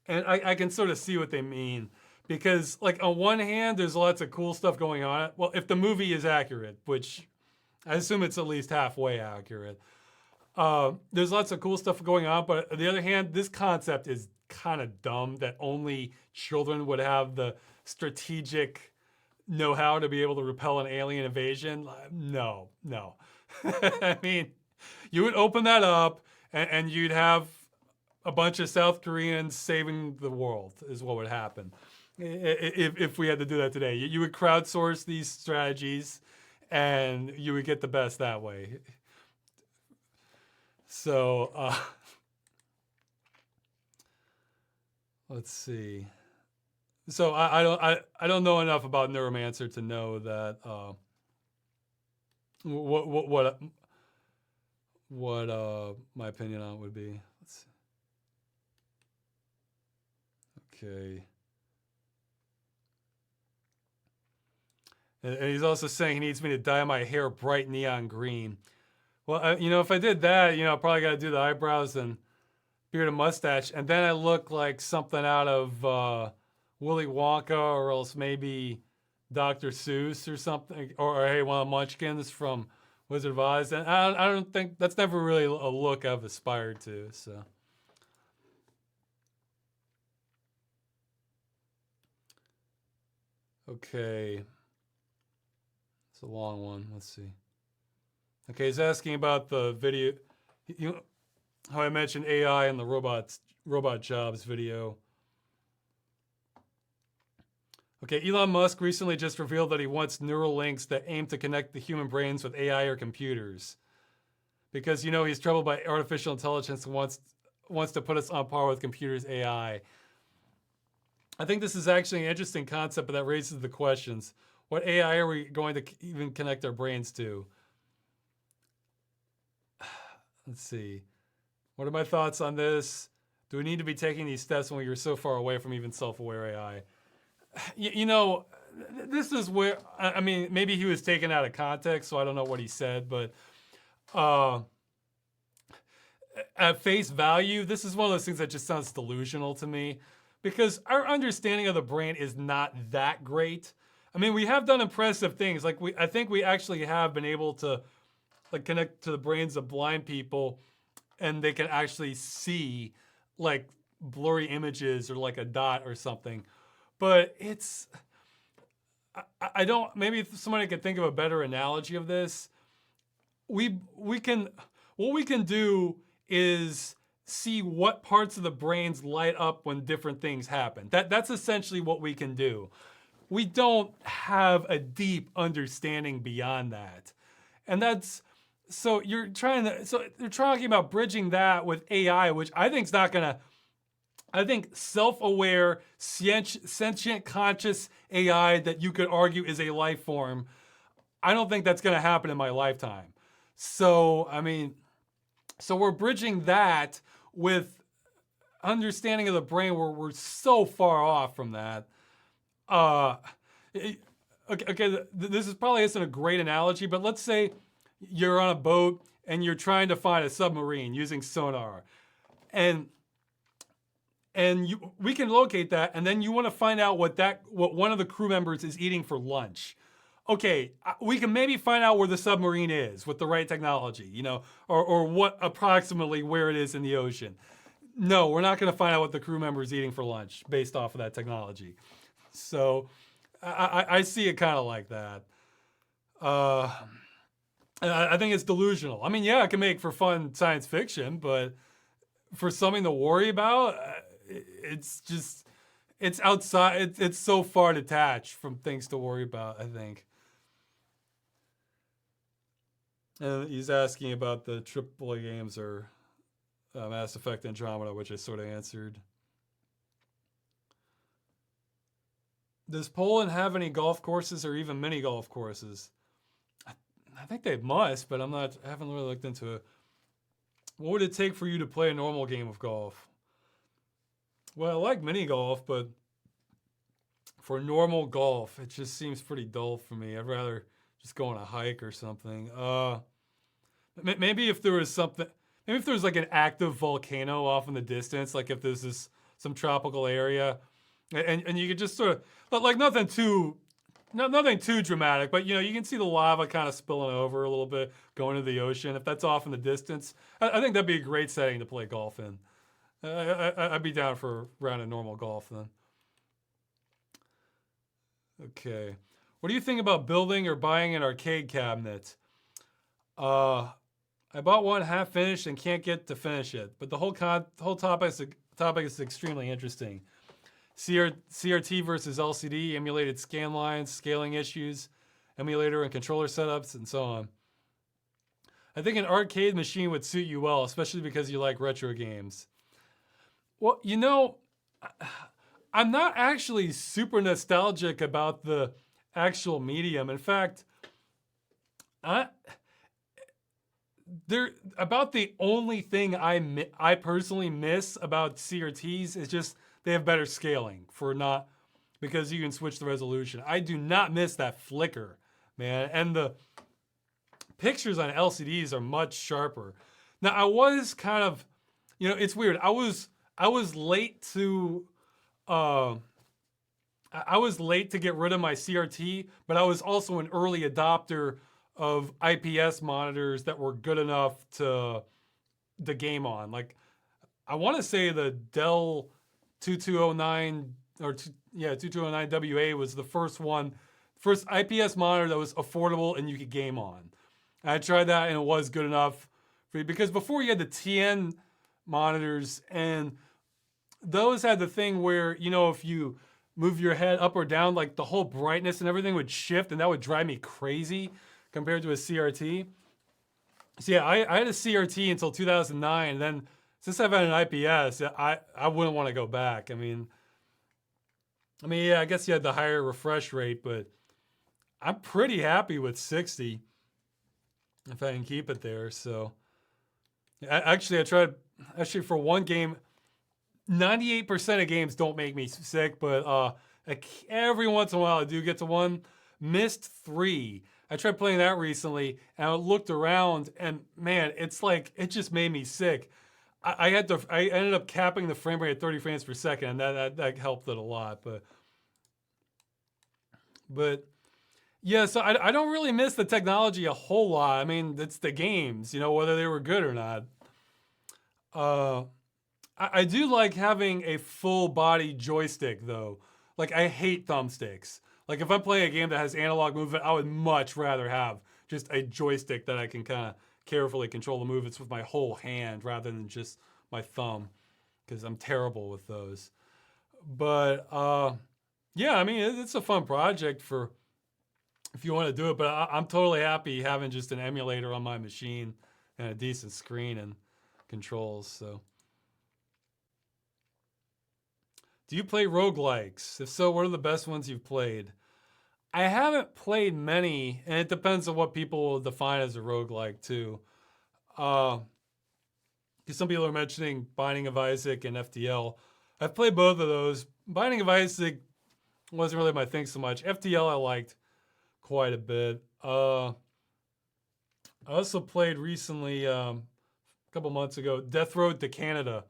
and I can sort of see what they mean because like on one hand there's lots of cool stuff going on. Well, if the movie is accurate, which I assume it's at least halfway accurate. There's lots of cool stuff going on, but on the other hand, this concept is kind of dumb that only children would have the strategic know-how to be able to repel an alien invasion. No. I mean, you would open that up and you'd have a bunch of South Koreans saving the world is what would happen if we had to do that today. You would crowdsource these strategies and you would get the best that way. So let's see. So I don't know enough about Neuromancer to know that what my opinion on it would be. Let's see. Okay. And he's also saying he needs me to dye my hair bright neon green. Well, if I did that, I probably got to do the eyebrows and beard and mustache, and then I look like something out of Willy Wonka, or else maybe Dr. Seuss or something, or hey, one of the Munchkins from Wizard of Oz. And I don't think that's never really a look I've aspired to. So, okay, it's a long one. Let's see. Okay, he's asking about the video, how I mentioned AI and the robot jobs video. Okay, Elon Musk recently just revealed that he wants neural links that aim to connect the human brains with AI or computers. Because, he's troubled by artificial intelligence and wants to put us on par with computers' AI. I think this is actually an interesting concept, but that raises the questions. What AI are we going to even connect our brains to? Let's see. What are my thoughts on this? Do we need to be taking these steps when you're so far away from even self-aware AI? This is where, I mean, maybe he was taken out of context, so I don't know what he said, but at face value, this is one of those things that just sounds delusional to me because our understanding of the brain is not that great. I mean, we have done impressive things. Like I think we actually have been able to like connect to the brains of blind people and they can actually see like blurry images or like a dot or something. But I don't, maybe if somebody could think of a better analogy of this. What we can do is see what parts of the brains light up when different things happen. That's essentially what we can do. We don't have a deep understanding beyond that. And so they're talking about bridging that with AI, which I think is not gonna, I think self-aware, sentient, conscious AI that you could argue is a life form, I don't think that's gonna happen in my lifetime. So, I mean, so we're bridging that with understanding of the brain where we're so far off from that. This is probably isn't a great analogy, but let's say you're on a boat and you're trying to find a submarine using sonar, and we can locate that, and then you want to find out what one of the crew members is eating for lunch. Okay, we can maybe find out where the submarine is with the right technology, or what approximately where it is in the ocean. No, we're not going to find out what the crew member is eating for lunch based off of that technology. So I see it kind of like that. I think it's delusional. I mean, yeah, it can make for fun science fiction, but for something to worry about, it's just, it's outside. It's so far detached from things to worry about, I think. And he's asking about the AAA games or Mass Effect Andromeda, which I sort of answered. Does Poland have any golf courses or even mini golf courses? I think they must, but I haven't really looked into it. What would it take for you to play a normal game of golf? Well, I like mini golf, but for normal golf, it just seems pretty dull for me. I'd rather just go on a hike or something. Maybe if there was something, maybe if there was like an active volcano off in the distance, like if there's this some tropical area, and you could just sort of like nothing too dramatic, but you know you can see the lava kind of spilling over a little bit, going to the ocean. If that's off in the distance, I think that'd be a great setting to play golf in. I'd be down for a round of normal golf then. Okay. What do you think about building or buying an arcade cabinet? I bought one half finished and can't get to finish it, but the whole topic is extremely interesting. CRT versus LCD, emulated scan lines, scaling issues, emulator and controller setups, and so on. I think an arcade machine would suit you well, especially because you like retro games. Well, you know, I'm not actually super nostalgic about the actual medium. In fact, about the only thing I personally miss about CRTs is just they have better scaling because you can switch the resolution. I do not miss that flicker, man, and the pictures on LCDs are much sharper. Now I was kind of, you know, it's weird. I was late to get rid of my CRT, but I was also an early adopter of IPS monitors that were good enough to game on. Like, I want to say the Dell 2209 2209 WA was the first IPS monitor that was affordable and you could game on. I tried that and it was good enough because before you had the TN monitors and those had the thing where, you know, if you move your head up or down, like the whole brightness and everything would shift and that would drive me crazy compared to a CRT. So yeah, I had a CRT until 2009. And then since I've had an IPS, I wouldn't want to go back. I mean, yeah, I guess you had the higher refresh rate, but I'm pretty happy with 60 if I can keep it there. So I tried for one game. 98% of games don't make me sick, but every once in a while I do get to one. Myst 3. I tried playing that recently, and I looked around, and man, it's like it just made me sick. I ended up capping the frame rate at 30 frames per second, and that helped it a lot. But yeah, so I don't really miss the technology a whole lot. I mean, it's the games, you know, whether they were good or not. I do like having a full body joystick though. Like I hate thumbsticks. Like if I'm playing a game that has analog movement, I would much rather have just a joystick that I can kind of carefully control the movements with my whole hand rather than just my thumb, because I'm terrible with those. But yeah, I mean it's a fun project for if you want to do it. But I'm totally happy having just an emulator on my machine and a decent screen and controls. So. Do you play roguelikes? If so, what are the best ones you've played? I haven't played many, and it depends on what people will define as a roguelike too. Because some people are mentioning Binding of Isaac and FTL. I've played both of those. Binding of Isaac wasn't really my thing so much. FTL I liked quite a bit. I also played recently, a couple months ago, Death Road to Canada.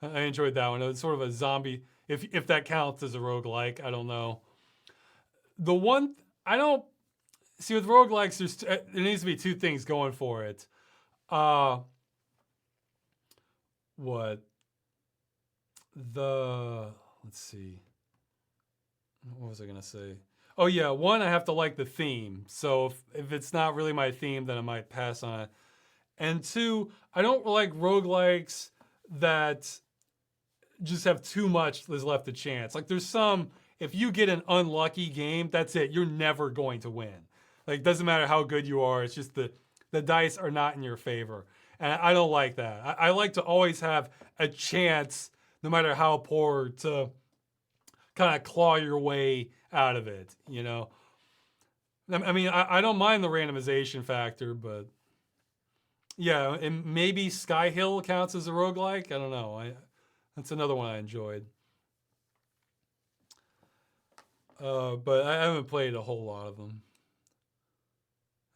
I enjoyed that one. It was sort of a zombie, if that counts as a roguelike, I don't know. The one, I don't, see with roguelikes, there needs to be two things going for it. Let's see. What was I going to say? Oh yeah, one, I have to like the theme. So if it's not really my theme, then I might pass on it. And two, I don't like roguelikes that just have too much that's left to chance. Like there's some, if you get an unlucky game, that's it. You're never going to win. Like doesn't matter how good you are. It's just the dice are not in your favor. And I don't like that. I like to always have a chance, no matter how poor, to kind of claw your way out of it, you know? I mean, I don't mind the randomization factor, but yeah, and maybe Sky Hill counts as a roguelike. I don't know. That's another one I enjoyed. But I haven't played a whole lot of them.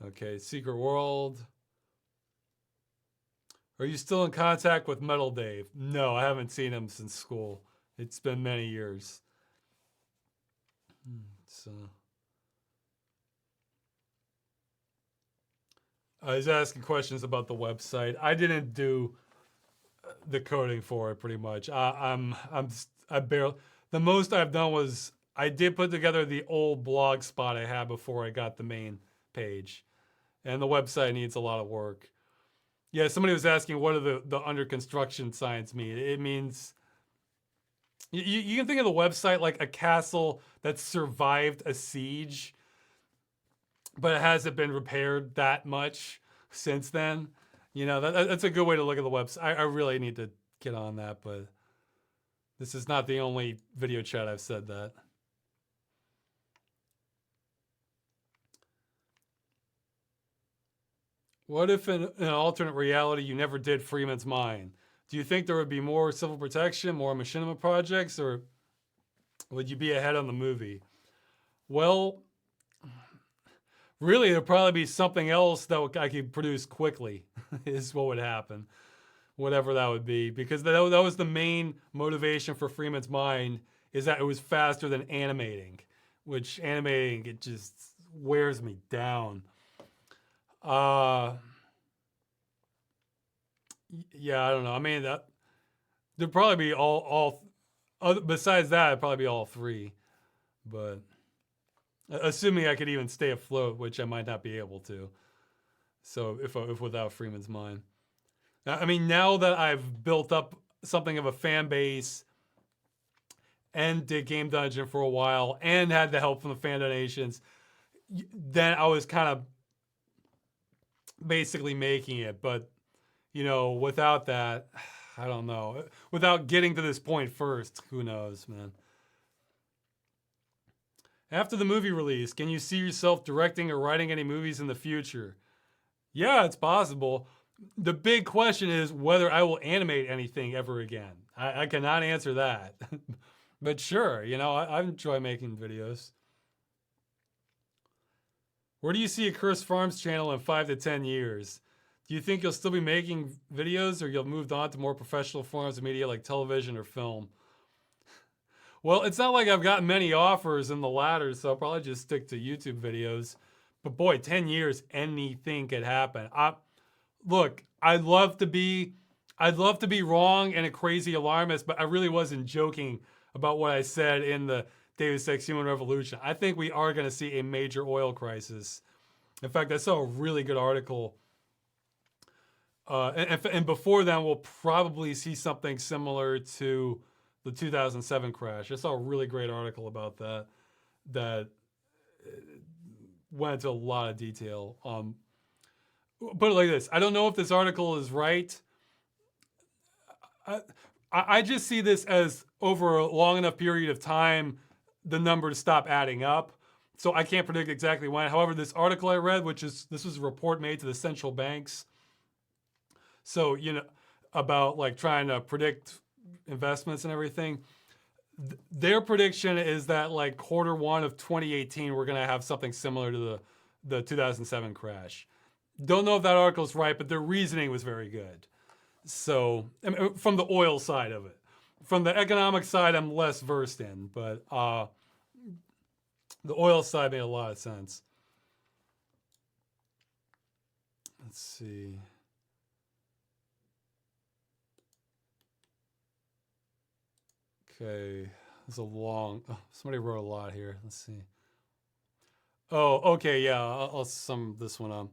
Okay, Secret World. Are you still in contact with Metal Dave? No, I haven't seen him since school. It's been many years. So, he's asking questions about the website. I didn't do the coding for it, pretty much. I barely. The most I've done was I did put together the old blog spot I had before I got the main page, and the website needs a lot of work. Yeah, somebody was asking what do the under construction signs mean. It means you can think of the website like a castle that survived a siege, but it hasn't been repaired that much since then. You know, that's a good way to look at the website. I really need to get on that, but this is not the only video chat I've said that. What if in an alternate reality you never did Freeman's Mine? Do you think there would be more civil protection, more machinima projects, or would you be ahead on the movie? Well, really, there'd probably be something else that I could produce quickly, is what would happen. Whatever that would be. Because that was the main motivation for Freeman's Mine, is that it was faster than animating. Which animating, it just wears me down. Yeah, I don't know. I mean, there'd probably be all besides that, it'd probably be all three. But assuming I could even stay afloat, which I might not be able to. So if without Freeman's Mine. I mean, now that I've built up something of a fan base and did Game Dungeon for a while and had the help from the fan donations, then I was kind of basically making it. But, you know, without that, I don't know. Without getting to this point first, who knows, man. After the movie release, can you see yourself directing or writing any movies in the future? Yeah, it's possible. The big question is whether I will animate anything ever again. I cannot answer that. But sure, you know, I enjoy making videos. Where do you see Accursed Farms channel in 5 to 10 years? Do you think you'll still be making videos or you'll moved on to more professional forms of media like television or film? Well, it's not like I've gotten many offers in the latter, so I'll probably just stick to YouTube videos. But boy, 10 years, anything could happen. Look, I'd love to be wrong and a crazy alarmist, but I really wasn't joking about what I said in the Deus Ex Human Revolution. I think we are going to see a major oil crisis. In fact, I saw a really good article. And before then, we'll probably see something similar to the 2007 crash. I saw a really great article about that went into a lot of detail. Put it like this. I don't know if this article is right. I just see this as over a long enough period of time, the numbers stop adding up. So I can't predict exactly when. However, this article I read, this was a report made to the central banks. So, you know, about like trying to predict investments and everything. Their prediction is that like Q1 of 2018, we're going to have something similar to the 2007 crash. Don't know if that article is right, but their reasoning was very good. So, I mean, from the oil side of it. From the economic side, I'm less versed in, but the oil side made a lot of sense. Let's see. Okay, it's a long. Oh, somebody wrote a lot here. Let's see. Oh, okay, yeah. I'll sum this one up.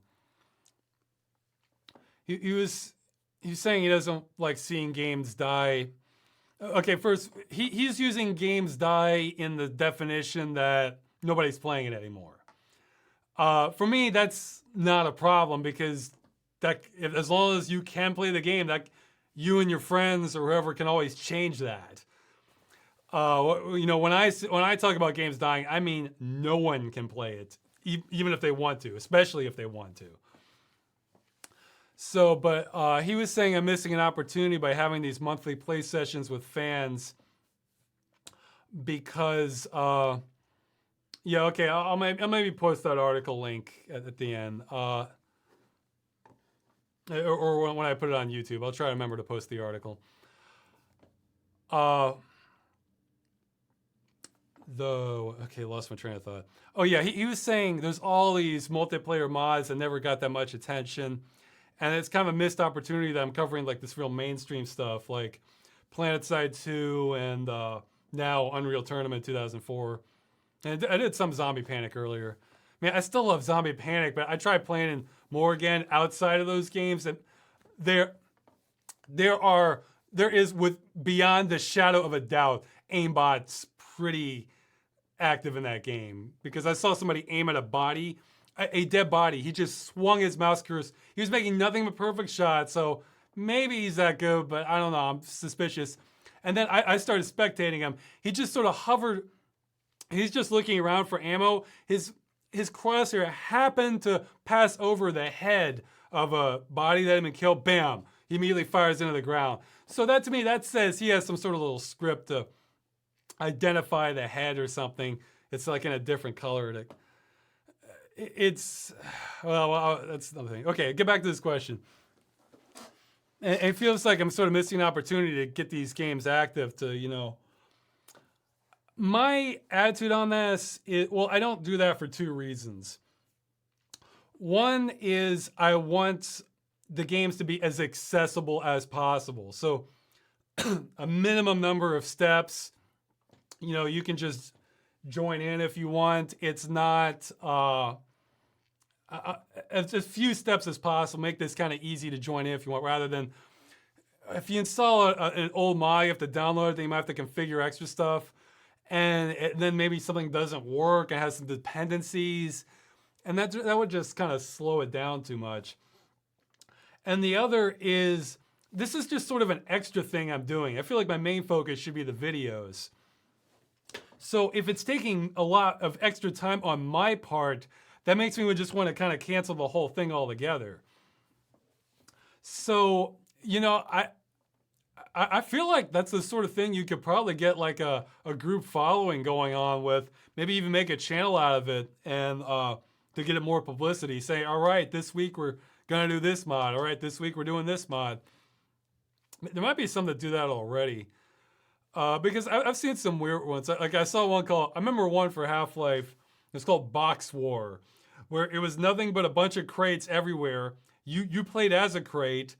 He was saying he doesn't like seeing games die, Okay, first, he's using games die in the definition that nobody's playing it anymore. For me, that's not a problem because as long as you can play the game, that you and your friends or whoever can always change that. When I talk about games dying, I mean no one can play it, even if they want to, especially if they want to. So, but he was saying I'm missing an opportunity by having these monthly play sessions with fans because, yeah, okay, I'll maybe post that article link at the end, or when I put it on YouTube. I'll try to remember to post the article. Lost my train of thought. Oh yeah, he was saying there's all these multiplayer mods that never got that much attention, and it's kind of a missed opportunity that I'm covering like this real mainstream stuff like PlanetSide 2 and now Unreal Tournament 2004. And I did some Zombie Panic earlier. Man, I still love Zombie Panic, but I tried playing more again outside of those games, and there is with beyond the shadow of a doubt, aimbot's pretty active in that game because I saw somebody aim at a body, a dead body. He just swung his mouse cursor. He was making nothing but perfect shots, so maybe he's that good, but I don't know. I'm suspicious. And then I started spectating him. He just sort of hovered. He's just looking around for ammo. His crosshair happened to pass over the head of a body that had been killed. Bam! He immediately fires into the ground. So that to me, that says he has some sort of little script to identify the head or something. It's like in a different color. That's another thing. Okay, get back to this question. It feels like I'm sort of missing an opportunity to get these games active to, My attitude on this is, well, I don't do that for two reasons. One is I want the games to be as accessible as possible. So a minimum number of steps, you can just join in if you want. It's not as few steps as possible. Make this kind of easy to join in if you want, rather than if you install an old mod, you have to download it, then you might have to configure extra stuff. And then maybe something doesn't work and has some dependencies. And that would just kind of slow it down too much. And the other is, this is just sort of an extra thing I'm doing. I feel like my main focus should be the videos. So if it's taking a lot of extra time on my part, that makes me just want to kind of cancel the whole thing altogether. So, I feel like that's the sort of thing you could probably get like a group following going on with, maybe even make a channel out of it and to get it more publicity. Say, all right, this week we're going to do this mod. All right, this week we're doing this mod. There might be some that do that already. Because I've seen some weird ones. Like I saw one I remember one for Half-Life. It's called Box War, where it was nothing but a bunch of crates everywhere. You played as a crate.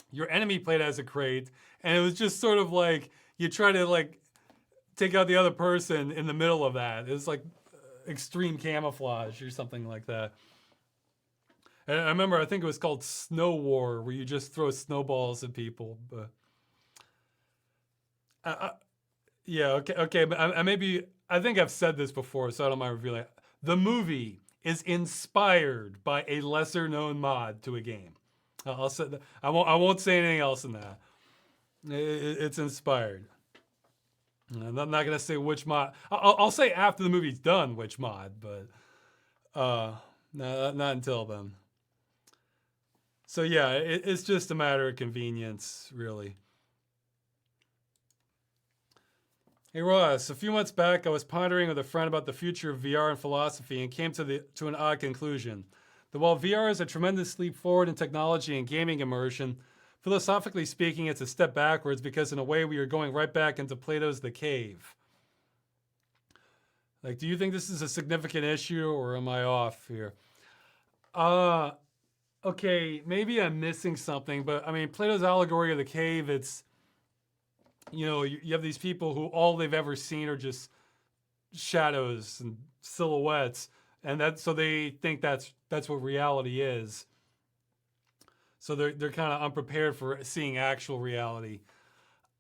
Your enemy played as a crate. And it was just sort of like, you try to like take out the other person in the middle of that. It was like extreme camouflage or something like that. And I remember, I think it was called Snow War, where you just throw snowballs at people. But yeah, okay, but I think I've said this before, so I don't mind revealing it. The movie is inspired by a lesser known mod to a game. I'll say that. I won't say anything else in that. It's inspired. I'm not gonna say which mod. I'll say after the movie's done which mod, but no, not until then. So yeah, it's just a matter of convenience, really. Hey Ross, a few months back I was pondering with a friend about the future of VR and philosophy and came to an odd conclusion. That while VR is a tremendous leap forward in technology and gaming immersion, philosophically speaking, it's a step backwards because in a way we are going right back into Plato's The Cave. Like, do you think this is a significant issue or am I off here? Okay, maybe I'm missing something, but I mean, Plato's allegory of the cave, it's, you have these people who all they've ever seen are just shadows and silhouettes, and so they think that's what reality is. So they're kind of unprepared for seeing actual reality.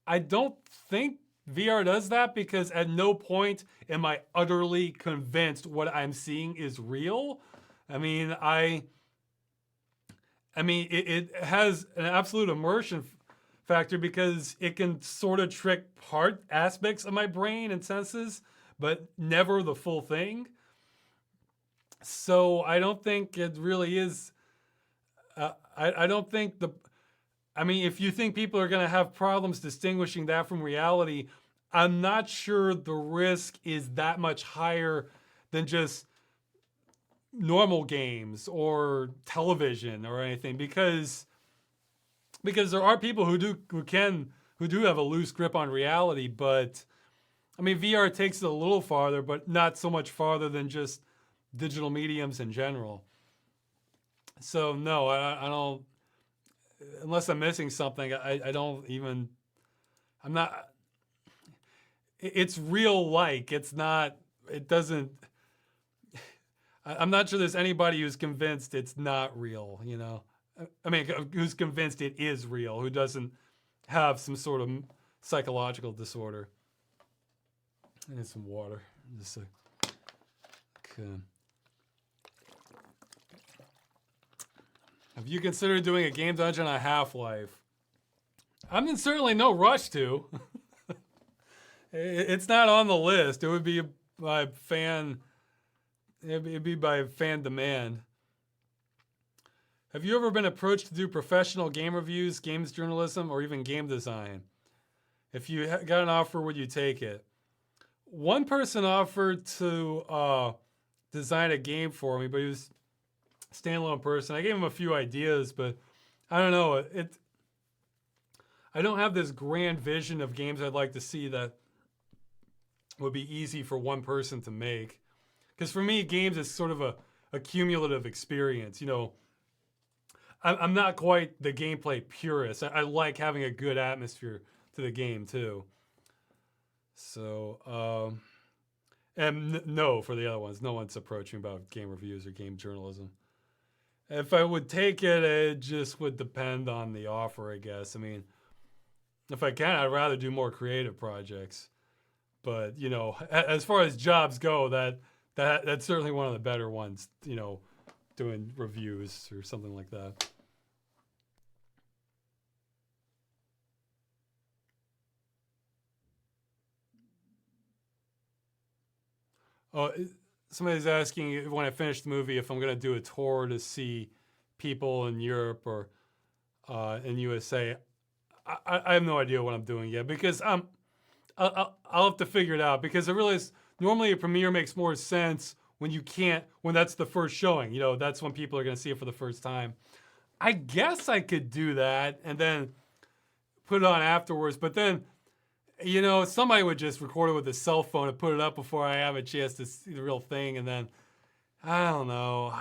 I don't think VR does that because at no point am I utterly convinced what I'm seeing is real. I mean, it has an absolute immersion factor because it can sort of trick part aspects of my brain and senses, but never the full thing. So I don't think it really is. I don't think the. I mean, if you think people are going to have problems distinguishing that from reality, I'm not sure the risk is that much higher than just normal games or television or anything because there are people who do have a loose grip on reality, but I mean VR takes it a little farther, but not so much farther than just digital mediums in general. So no, I don't, unless I'm missing something, I don't even, I'm not, it's real like, it's not, it doesn't, I'm not sure there's anybody who's convinced it's not real, you know? I mean, who's convinced it is real, who doesn't have some sort of psychological disorder. I need some water. Just okay. Have you considered doing a game dungeon on Half-Life? I'm in certainly no rush to. It's not on the list. It would be by fan. It'd be by fan demand. Have you ever been approached to do professional game reviews, games journalism, or even game design? If you got an offer, would you take it? One person offered to design a game for me, but he was a standalone person. I gave him a few ideas, but I don't know. I don't have this grand vision of games I'd like to see that would be easy for one person to make. Because for me, games is sort of a cumulative experience. You know, I'm not quite the gameplay purist. I like having a good atmosphere to the game too. So, no, for the other ones, no one's approaching about game reviews or game journalism. If I would take it, it just would depend on the offer, I guess. I mean, if I can, I'd rather do more creative projects. But, you know, as far as jobs go, that's certainly one of the better ones, you know, doing reviews or something like that. Oh, somebody's asking when I finish the movie if I'm going to do a tour to see people in Europe or in USA. I have no idea what I'm doing yet because I'll have to figure it out because I realize normally a premiere makes more sense when that's the first showing. You know, that's when people are going to see it for the first time. I guess I could do that and then put it on afterwards, but then, you know, somebody would just record it with a cell phone and put it up before I have a chance to see the real thing, and then I don't know.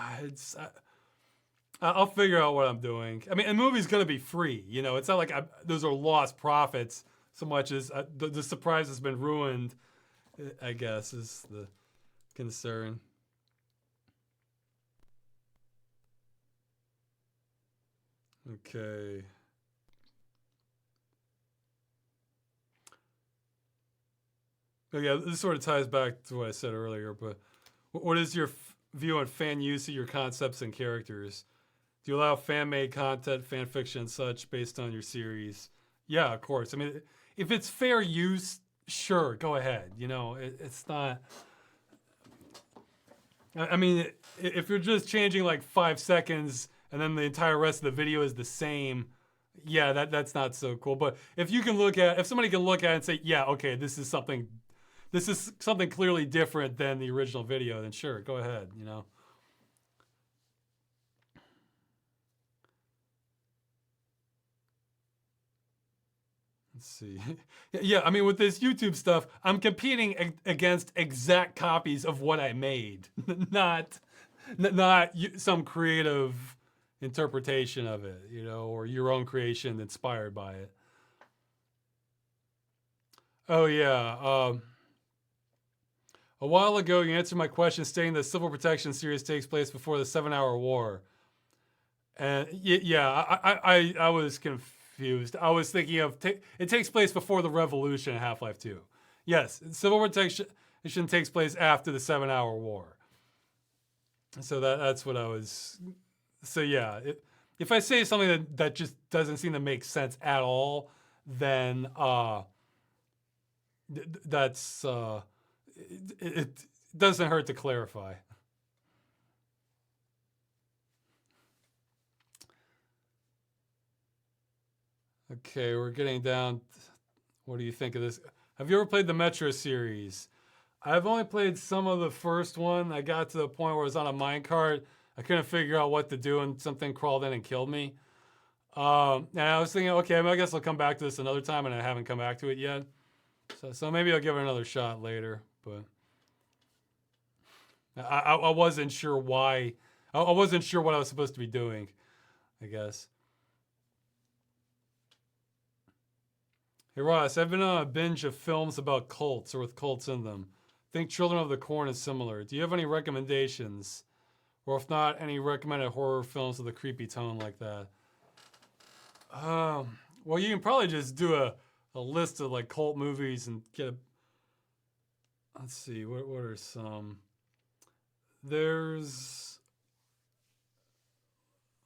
I'll figure out what I'm doing. I mean, a movie's going to be free. You know, it's not like those are lost profits so much as the surprise has been ruined, I guess, is the concern. Okay. Oh, yeah, this sort of ties back to what I said earlier, but what is your view on fan use of your concepts and characters? Do you allow fan-made content, fan fiction, and such based on your series? Yeah, of course. I mean, if it's fair use, sure, go ahead. You know, it's not. I mean, if you're just changing like 5 seconds and then the entire rest of the video is the same, yeah, that's not so cool. But if somebody can look at it and say, yeah, okay, this is something clearly different than the original video, then sure, go ahead, you know. Let's see. Yeah, I mean, with this YouTube stuff, I'm competing against exact copies of what I made, not some creative interpretation of it, you know, or your own creation inspired by it. Oh, yeah. A while ago, you answered my question stating the Civil Protection series takes place before the 7 Hour War. And yeah, I was confused. confused. I was thinking of it takes place before the revolution in Half-Life 2. Yes, Civil War takes place after the 7-hour war. So that's what I was. So yeah, if I say something that just doesn't seem to make sense at all, then that's it doesn't hurt to clarify. Okay, we're getting down. What do you think of this? Have you ever played the Metro series? I've only played some of the first one. I got to the point where I was on a minecart. I couldn't figure out what to do, and something crawled in and killed me. And I was thinking, okay, I guess I'll come back to this another time, and I haven't come back to it yet. So maybe I'll give it another shot later. But I wasn't sure why. I wasn't sure what I was supposed to be doing, I guess. Hey Ross, I've been on a binge of films about cults or with cults in them. I think Children of the Corn is similar. Do you have any recommendations? Or if not, any recommended horror films with a creepy tone like that? Well, you can probably just do a list of like cult movies and get a... Let's see, what are some? There's...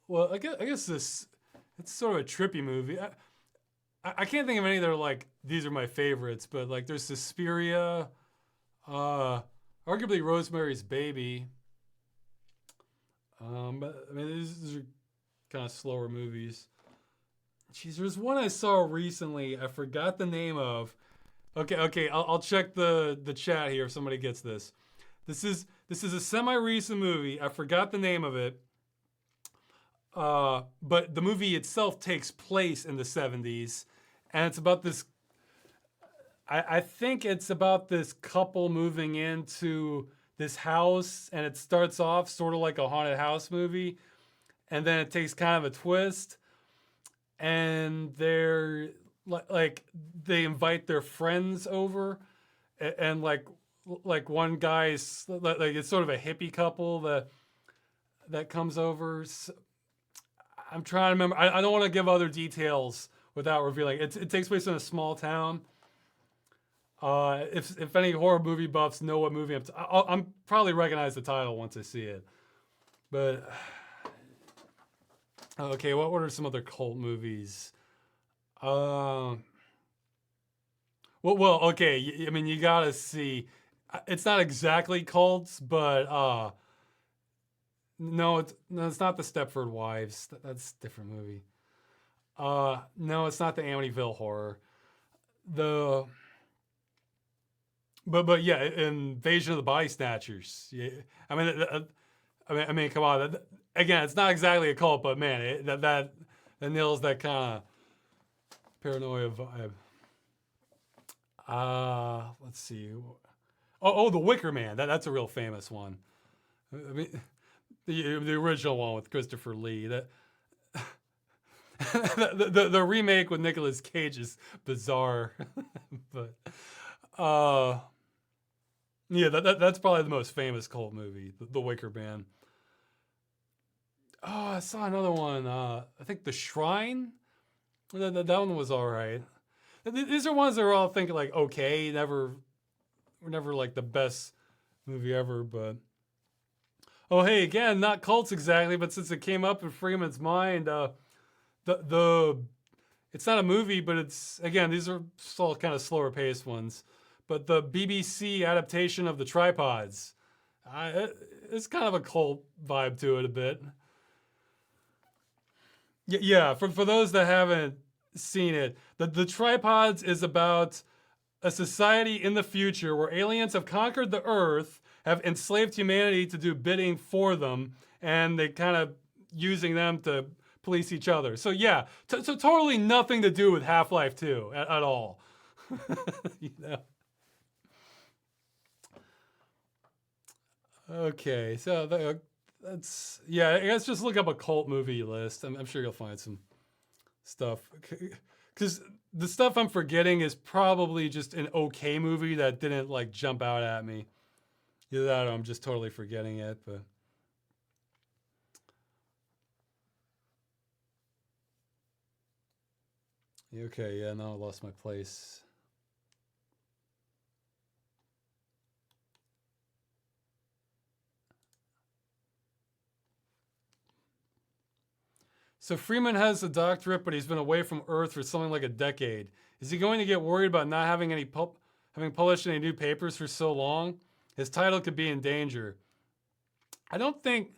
Well, I guess this... It's sort of a trippy movie. I can't think of any that are like, these are my favorites, but like there's Suspiria, arguably Rosemary's Baby. But I mean, these are kind of slower movies. Jeez, there's one I saw recently. I forgot the name of. Okay, I'll check the chat here if somebody gets this. This is a semi-recent movie. I forgot the name of it. But the movie itself takes place in the 70s, and it's about this. I think it's about this couple moving into this house, and it starts off sort of like a haunted house movie, and then it takes kind of a twist, and they're like they invite their friends over, and like one guy's like it's sort of a hippie couple that comes over. So, I'm trying to remember. I don't want to give other details without revealing. It takes place in a small town. If any horror movie buffs know what movie I'm probably recognize the title once I see it. But okay, what are some other cult movies? Well, okay. I mean, you gotta see. It's not exactly cults, but no, it's not the Stepford Wives. That's a different movie. No, it's not the Amityville Horror. But yeah, Invasion of the Body Snatchers. Yeah, I mean, come on. Again, it's not exactly a cult, but man, that nails that kind of paranoia vibe. Let's see. Oh, The Wicker Man. That's a real famous one. I mean, the original one with Christopher Lee. The remake with Nicolas Cage is bizarre, but yeah, that's probably the most famous cult movie, The Wicker Man. Oh, I saw another one. I think The Shrine. That one was all right. These are ones that are all thinking like okay, were never like the best movie ever, but. Oh, hey, again, not cults exactly, but since it came up in Freeman's mind, it's not a movie, but it's, again, these are still kind of slower paced ones, but the BBC adaptation of The Tripods, it's kind of a cult vibe to it a bit. Yeah, for those that haven't seen it, the Tripods is about a society in the future where aliens have conquered the Earth, have enslaved humanity to do bidding for them, and they kind of using them to police each other. So yeah, so totally nothing to do with Half-Life 2 at all. You know? Okay, so that's, yeah, I guess just look up a cult movie list. I'm sure you'll find some stuff. Because the stuff I'm forgetting is probably just an okay movie that didn't like jump out at me. Either that or I'm just totally forgetting it, but. Okay, yeah, now I lost my place. So Freeman has a doctorate, but he's been away from Earth for something like a decade. Is he going to get worried about not having having published any new papers for so long? His title could be in danger. I don't think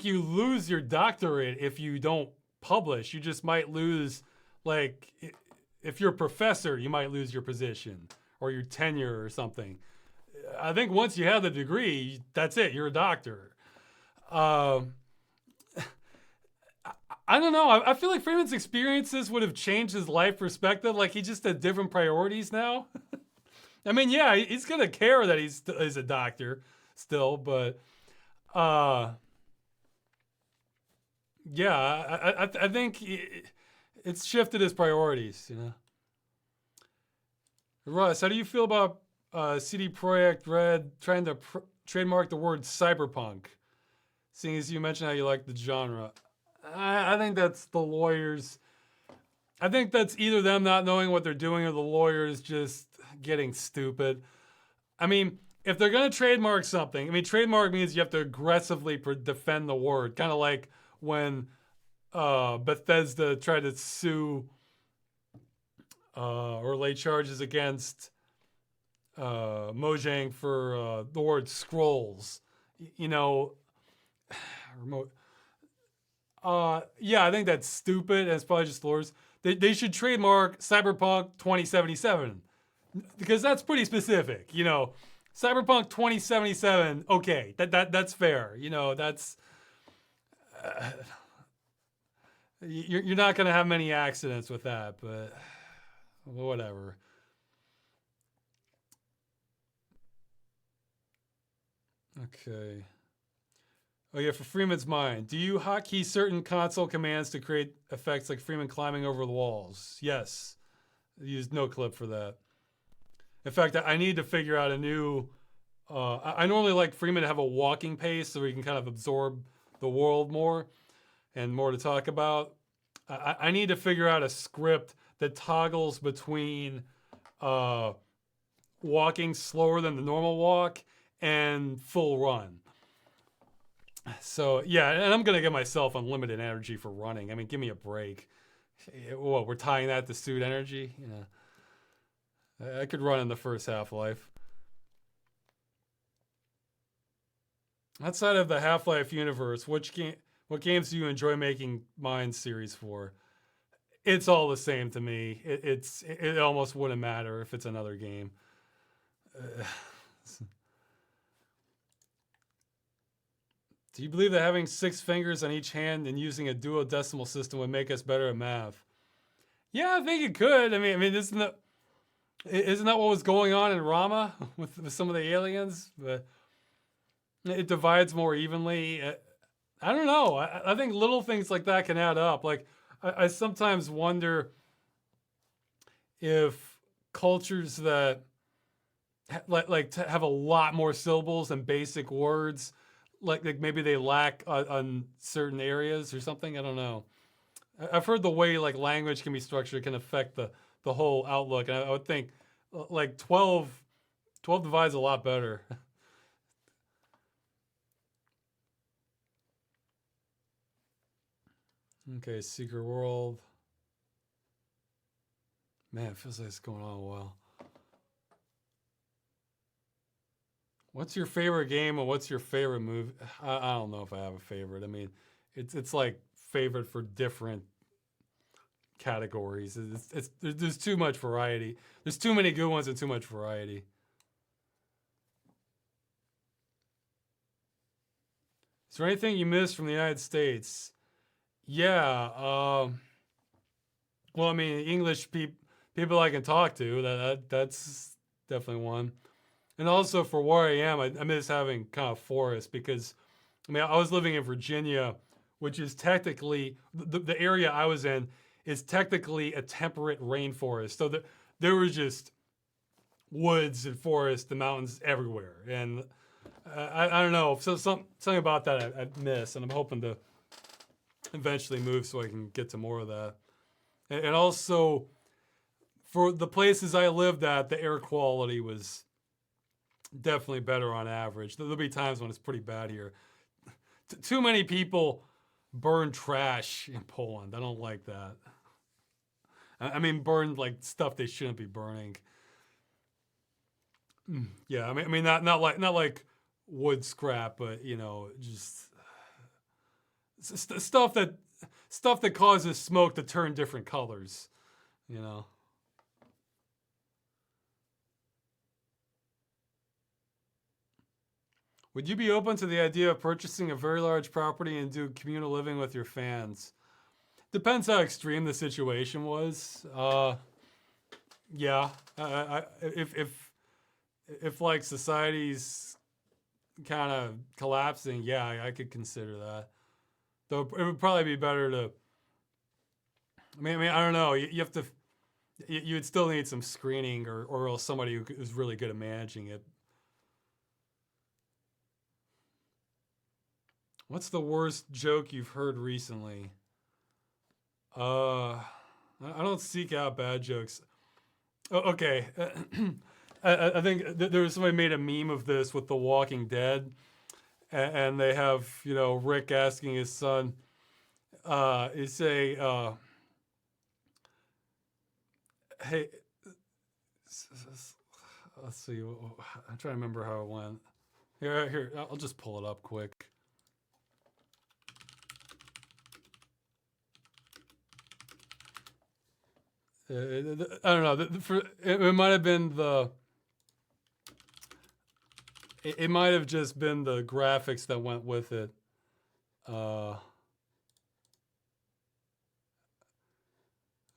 you lose your doctorate if you don't publish. You just might lose, like, if you're a professor, you might lose your position or your tenure or something. I think once you have the degree, that's it. You're a doctor. I don't know. I feel like Freeman's experiences would have changed his life perspective. Like he just had different priorities now. I mean, yeah, he's gonna care that he's a doctor still, but yeah, I think it's shifted his priorities. You know. Russ, how do you feel about CD Projekt Red trying to trademark the word cyberpunk? Seeing as you mentioned how you like the genre. I think that's the lawyers. I think that's either them not knowing what they're doing or the lawyers just getting stupid. I mean, if they're going to trademark something, I mean, trademark means you have to aggressively defend the word. Kind of like when Bethesda tried to sue or lay charges against Mojang for the word scrolls. You know, remote. Yeah, I think that's stupid. And it's probably just lawyers. They should trademark Cyberpunk 2077 because that's pretty specific. You know, Cyberpunk 2077. Okay, that's fair. You know, that's you're not gonna have many accidents with that, but whatever. Okay. Oh yeah, for Freeman's mind. Do you hotkey certain console commands to create effects like Freeman climbing over the walls? Yes. I used no clip for that. In fact, I need to figure out a new... I normally like Freeman to have a walking pace so he can kind of absorb the world more and more to talk about. I need to figure out a script that toggles between walking slower than the normal walk and full run. So yeah, and I'm gonna give myself unlimited energy for running. I mean, give me a break. What, we're tying that to suit energy? You know, I could run in the first Half-Life. Outside of the Half-Life universe, what games do you enjoy making Mind series for? It's all the same to me. It almost wouldn't matter if it's another game. Do you believe that having 6 fingers on each hand and using a duodecimal system would make us better at math? Yeah, I think it could. I mean, isn't that what was going on in Rama with some of the aliens? But it divides more evenly. I don't know. I think little things like that can add up. Like I sometimes wonder if cultures that have a lot more syllables and basic words, like maybe they lack on certain areas or something. I don't know. I've heard the way like language can be structured can affect the whole outlook, and I would think like 12 divides a lot better. Okay, Secret World. Man, it feels like it's going on a while. What's your favorite game and what's your favorite movie? I don't know if I have a favorite. I mean, it's like favorite for different categories. There's too much variety. There's too many good ones and too much variety. Is there anything you missed from the United States? Yeah. Well, I mean, English people I can talk to. That's definitely one. And also for where I am, I miss having kind of forest because, I mean, I was living in Virginia, which is technically, the area I was in is technically a temperate rainforest. So there was just woods and forests, the mountains everywhere. And I don't know, so something about that I miss, and I'm hoping to eventually move so I can get to more of that. And also, for the places I lived at, the air quality was definitely better on average. There'll be times when it's pretty bad here. Too many people burn trash in Poland. I don't like that. I mean, burn like stuff they shouldn't be burning. Yeah, I mean, not like wood scrap, but just stuff that causes smoke to turn different colors. You know. Would you be open to the idea of purchasing a very large property and do communal living with your fans? Depends how extreme the situation was. Yeah, if like society's kind of collapsing, yeah, I could consider that. Though it would probably be better to. I mean, I don't know. You have to. You would still need some screening, or else somebody who's really good at managing it. What's the worst joke you've heard recently? I don't seek out bad jokes. Oh, okay. I think there was somebody made a meme of this with The Walking Dead, and they have Rick asking his son, he say, "Hey, let's see. I'm trying to remember how it went. Here, I'll just pull it up quick." I don't know. It might have been it might have just been the graphics that went with it.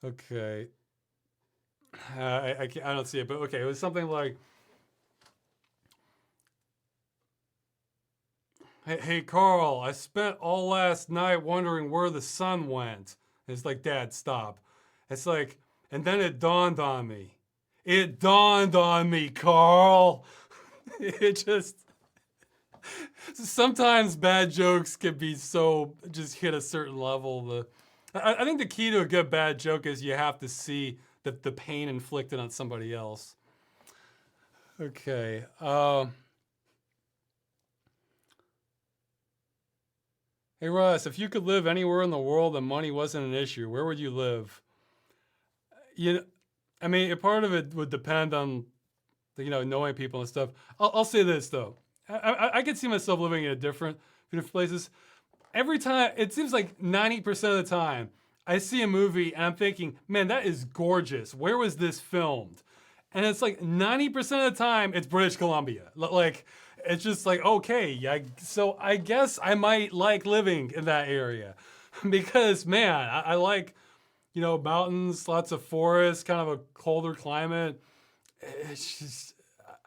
Okay. I don't see it, but okay. It was something like, hey Carl, I spent all last night wondering where the sun went. And it's like, Dad, stop. It's like, and then it dawned on me. It dawned on me, Carl. It just sometimes bad jokes can be so just hit a certain level. I think the key to a good bad joke is you have to see the pain inflicted on somebody else. Okay. Hey Russ, if you could live anywhere in the world and money wasn't an issue, where would you live? You, I mean, part of it would depend on knowing people and stuff. I'll say this though, I could see myself living in different places. Every time, it seems like 90% of the time, I see a movie and I'm thinking, man, that is gorgeous. Where was this filmed? And it's like 90% of the time, it's British Columbia. Like, it's just like, okay, yeah, so I guess I might like living in that area. Because, man, I like, mountains, lots of forests, kind of a colder climate. It's just,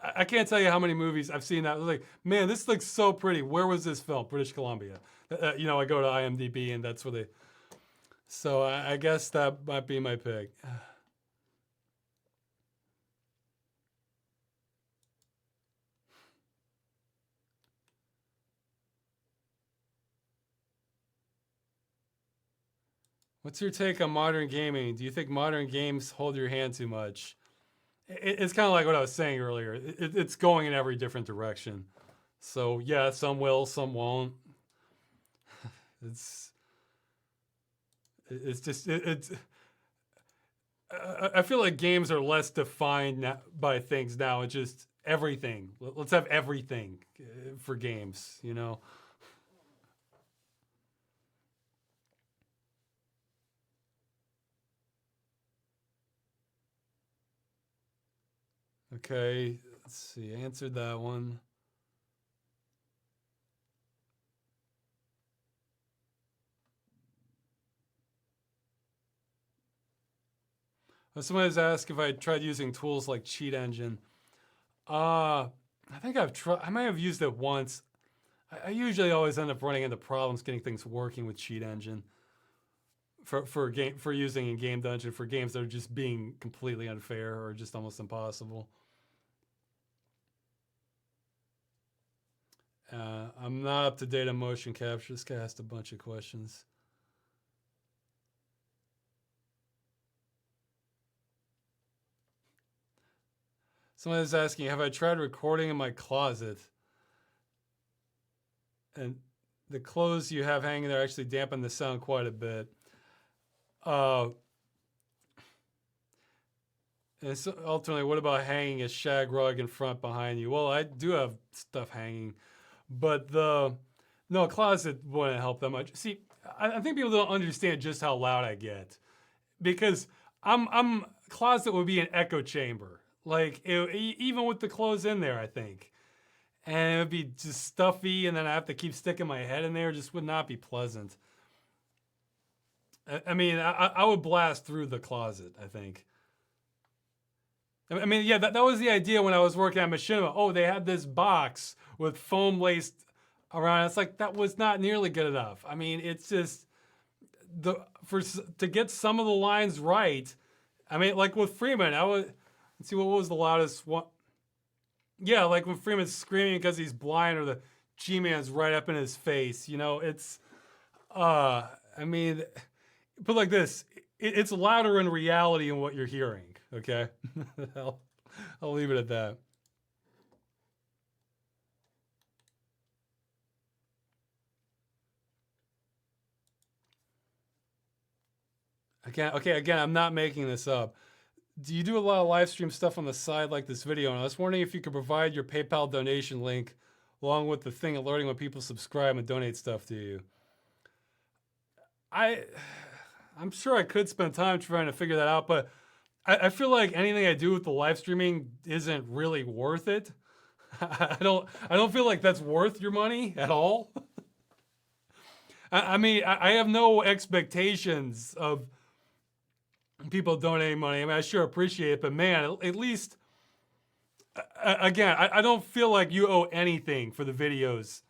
I can't tell you how many movies I've seen that. I was like, man, this looks so pretty. Where was this filmed? British Columbia. I go to IMDb and that's where they. So I guess that might be my pick. What's your take on modern gaming? Do you think modern games hold your hand too much? It's kind of like what I was saying earlier. It's going in every different direction. So yeah, some will, some won't. It's just it's. I feel like games are less defined by things now. It's just everything. Let's have everything for games. Okay, let's see. Answered that one. Somebody's asked if I tried using tools like Cheat Engine. I think I've tried. I might have used it once. I usually always end up running into problems getting things working with Cheat Engine for using in Game Dungeon for games that are just being completely unfair or just almost impossible. I'm not up to date on motion capture. This guy asked a bunch of questions. Someone is asking, have I tried recording in my closet? And the clothes you have hanging there actually dampen the sound quite a bit. And so ultimately, what about hanging a shag rug in front behind you? Well, I do have stuff hanging, but no, closet wouldn't help that much. See, I think people don't understand just how loud I get, because I'm closet would be an echo chamber, like even with the clothes in there, I think, and it would be just stuffy, and then I have to keep sticking my head in there. It just would not be pleasant. I mean, I would blast through the closet, I think. I mean, yeah, that was the idea when I was working at Machinima. Oh, they had this box with foam laced around. It's like, that was not nearly good enough. I mean, it's just to get some of the lines right. I mean, like with Freeman, let's see, what was the loudest one? Yeah, like when Freeman's screaming because he's blind, or the G-Man's right up in his face. You know, it's, I mean, put like this, it's louder in reality than what you're hearing. Okay, I'll leave it at that. Again, I'm not making this up. Do you do a lot of live stream stuff on the side like this video? And I was wondering if you could provide your PayPal donation link along with the thing alerting when people subscribe and donate stuff to you. I'm sure I could spend time trying to figure that out, but I feel like anything I do with the live streaming isn't really worth it. I don't feel like that's worth your money at all. I mean, I have no expectations of people donating money. I mean, I sure appreciate it, but man, at least, again, I don't feel like you owe anything for the videos.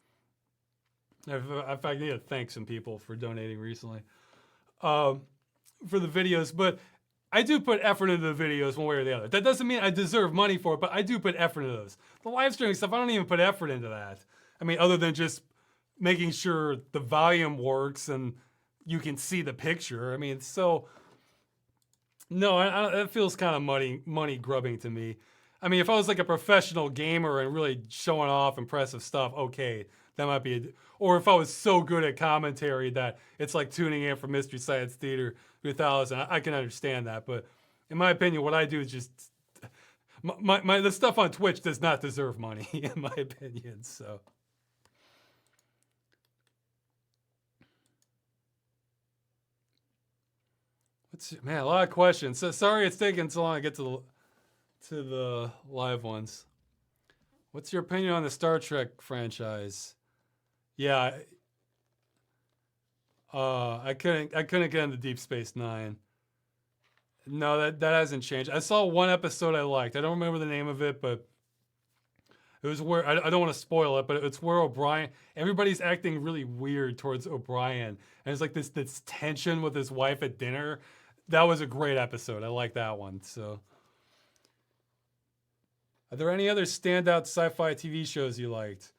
In fact, I need to thank some people for donating recently for the videos, but I do put effort into the videos one way or the other. That doesn't mean I deserve money for it, but I do put effort into those. The live streaming stuff, I don't even put effort into that. I mean, other than just making sure the volume works and you can see the picture. I mean, so, no, it feels kind of money grubbing to me. I mean, if I was like a professional gamer and really showing off impressive stuff, okay, that might be, or if I was so good at commentary that it's like tuning in for Mystery Science Theater 3000, I can understand that. But in my opinion, what I do is just, the stuff on Twitch does not deserve money, in my opinion, so. Man, a lot of questions. So sorry it's taking so long to get to the live ones. What's your opinion on the Star Trek franchise? Yeah, I couldn't get into Deep Space Nine. No, that hasn't changed. I saw one episode I liked. I don't remember the name of it, but it was where, I don't want to spoil it, but it's where O'Brien, everybody's acting really weird towards O'Brien, and it's like this tension with his wife at dinner. That was a great episode. I like that one. So, are there any other standout sci-fi TV shows you liked?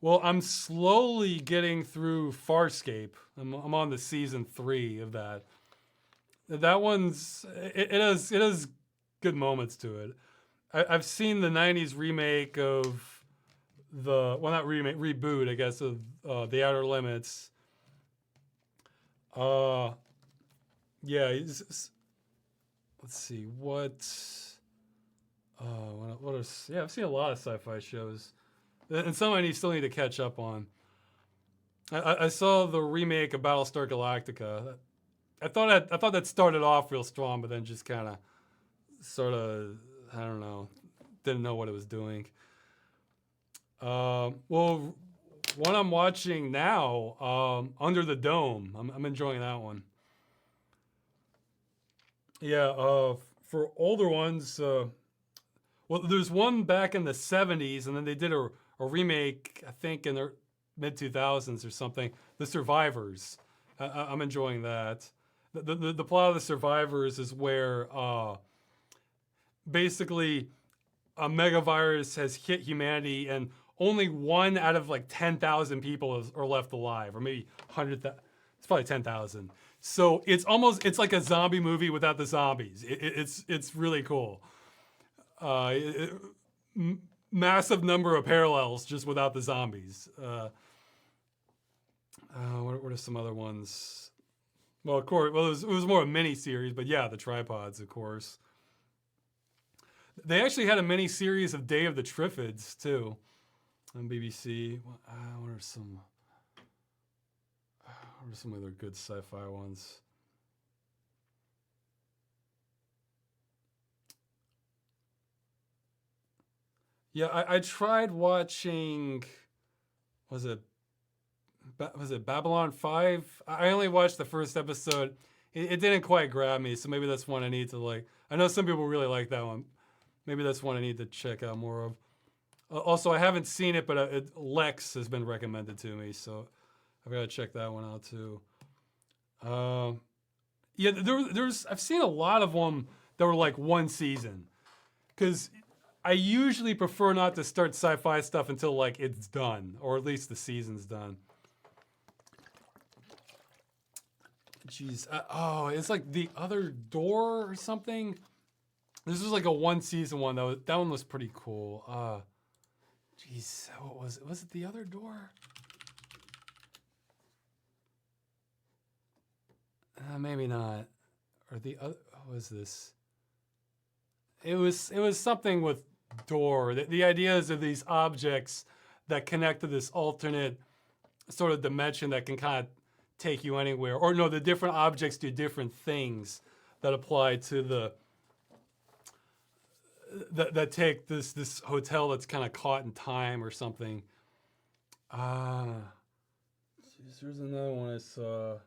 Well, I'm slowly getting through Farscape. I'm on the season 3 of that. That one's, it has good moments to it. I've seen the 90s remake of not remake, reboot, I guess, of The Outer Limits. Yeah, let's see, yeah, I've seen a lot of sci-fi shows. And some I still need to catch up on. I saw the remake of Battlestar Galactica. I thought that started off real strong, but then just kind of, sort of, I don't know, didn't know what it was doing. Well, one I'm watching now, Under the Dome. I'm enjoying that one. Yeah, for older ones, well, there's one back in the 70s, and then they did a remake, I think, in the mid-2000s or something, The Survivors. I'm enjoying that. The plot of The Survivors is where basically a megavirus has hit humanity, and only 1 out of like 10,000 people are left alive, or maybe 100,000. It's probably 10,000. So it's like a zombie movie without the zombies. It's really cool. Uh, Massive number of parallels just without the zombies. What are some other ones? Well, of course, it was more a mini series, but yeah, the tripods, of course. They actually had a mini series of Day of the Triffids too on BBC. What are some? What are some other good sci-fi ones? Yeah, I tried watching. Was it Babylon 5? I only watched the first episode. It didn't quite grab me, so maybe that's one I need to like. I know some people really like that one. Maybe that's one I need to check out more of. Also, I haven't seen it, but Lex has been recommended to me, so I've got to check that one out too. Yeah, there's I've seen a lot of them that were like one season, because I usually prefer not to start sci-fi stuff until like it's done, or at least the season's done. Jeez, it's like The Other Door or something. This was like a one season one. That one was pretty cool. Jeez, what was it? Was it The Other Door? Maybe not. Or the other? What was this? It was something with door. The idea is of these objects that connect to this alternate sort of dimension that can kind of take you anywhere. Or no, the different objects do different things that apply to the that take this hotel that's kind of caught in time or something. There's another one I saw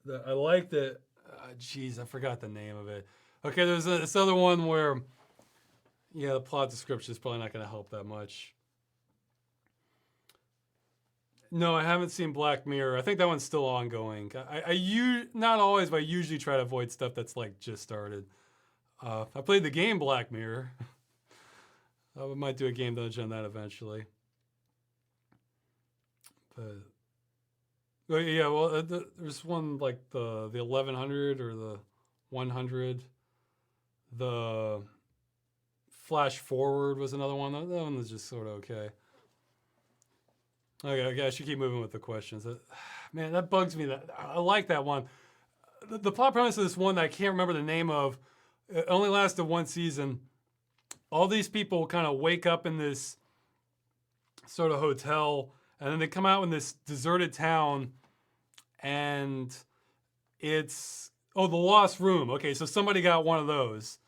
that I liked it. Geez, I forgot the name of it. Okay, there's this other one where, yeah, the plot description is probably not going to help that much. No, I haven't seen Black Mirror. I think that one's still ongoing. Not always, but I usually try to avoid stuff that's like just started. I played the game Black Mirror. I might do a game dungeon on that eventually. But yeah, well, there's one like the 1100 or the 100. The Flash Forward was another one. That one was just sort of okay. Okay, I should keep moving with the questions. Man, that bugs me. That I like that one. The plot premise of this one that I can't remember the name of, it only lasted one season. All these people kind of wake up in this sort of hotel, and then they come out in this deserted town, and it's the Lost Room. Okay, so somebody got one of those.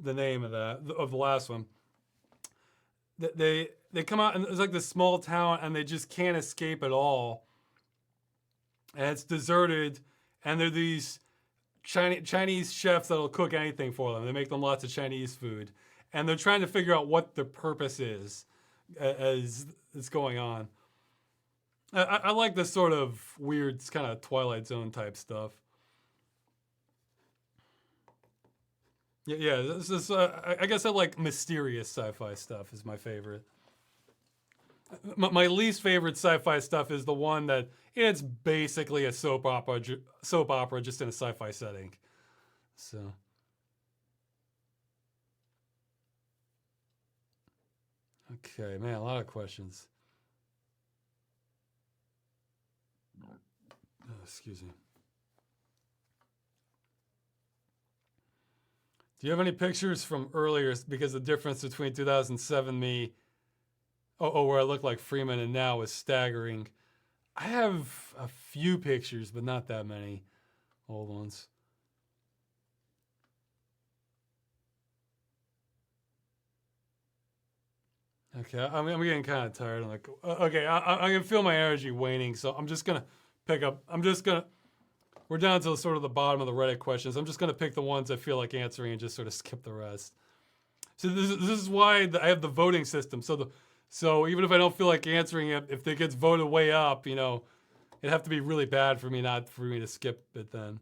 The name of the last one. They come out and it's like this small town, and they just can't escape at all. And it's deserted, and they're these Chinese chefs that'll cook anything for them. They make them lots of Chinese food, and they're trying to figure out what the purpose is as it's going on. I like this sort of weird kind of Twilight Zone type stuff. Yeah. This is, I guess I like mysterious sci-fi stuff is my favorite. My least favorite sci-fi stuff is the one that it's basically a soap opera just in a sci-fi setting. So. Okay, man, a lot of questions. Oh, excuse me. Do you have any pictures from earlier? Because the difference between 2007 me, where I look like Freeman, and now is staggering. I have a few pictures, but not that many old ones. Okay, I'm getting kind of tired. I'm like, okay, I can feel my energy waning, so I'm just gonna pick up. We're down to sort of the bottom of the Reddit questions. I'm just gonna pick the ones I feel like answering and just sort of skip the rest. So this is why I have the voting system. So even if I don't feel like answering it, if it gets voted way up, it'd have to be really bad for me to skip it then.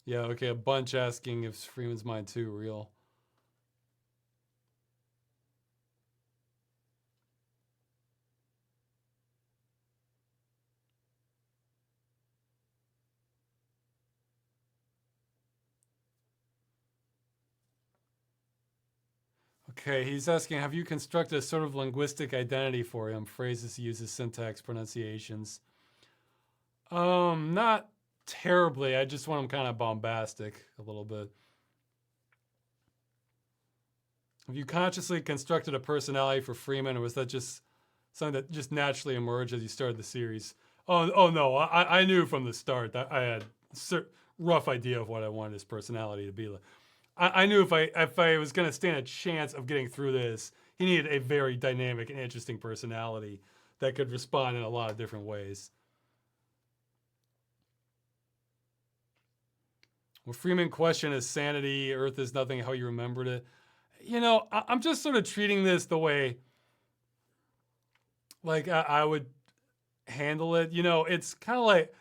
Yeah, okay, a bunch asking if Freeman's Mind 2 real. Okay, he's asking, have you constructed a sort of linguistic identity for him? Phrases he uses, syntax, pronunciations. Not terribly. I just want him kind of bombastic a little bit. Have you consciously constructed a personality for Freeman, or was that just something that just naturally emerged as you started the series? Oh no, I knew from the start that I had a rough idea of what I wanted his personality to be like. I knew if I was going to stand a chance of getting through this, he needed a very dynamic and interesting personality that could respond in a lot of different ways. Well, Freeman questioned his sanity, Earth is nothing, how you remembered it. You know, I'm just sort of treating this the way, like, I would handle it. You know, it's kind of like,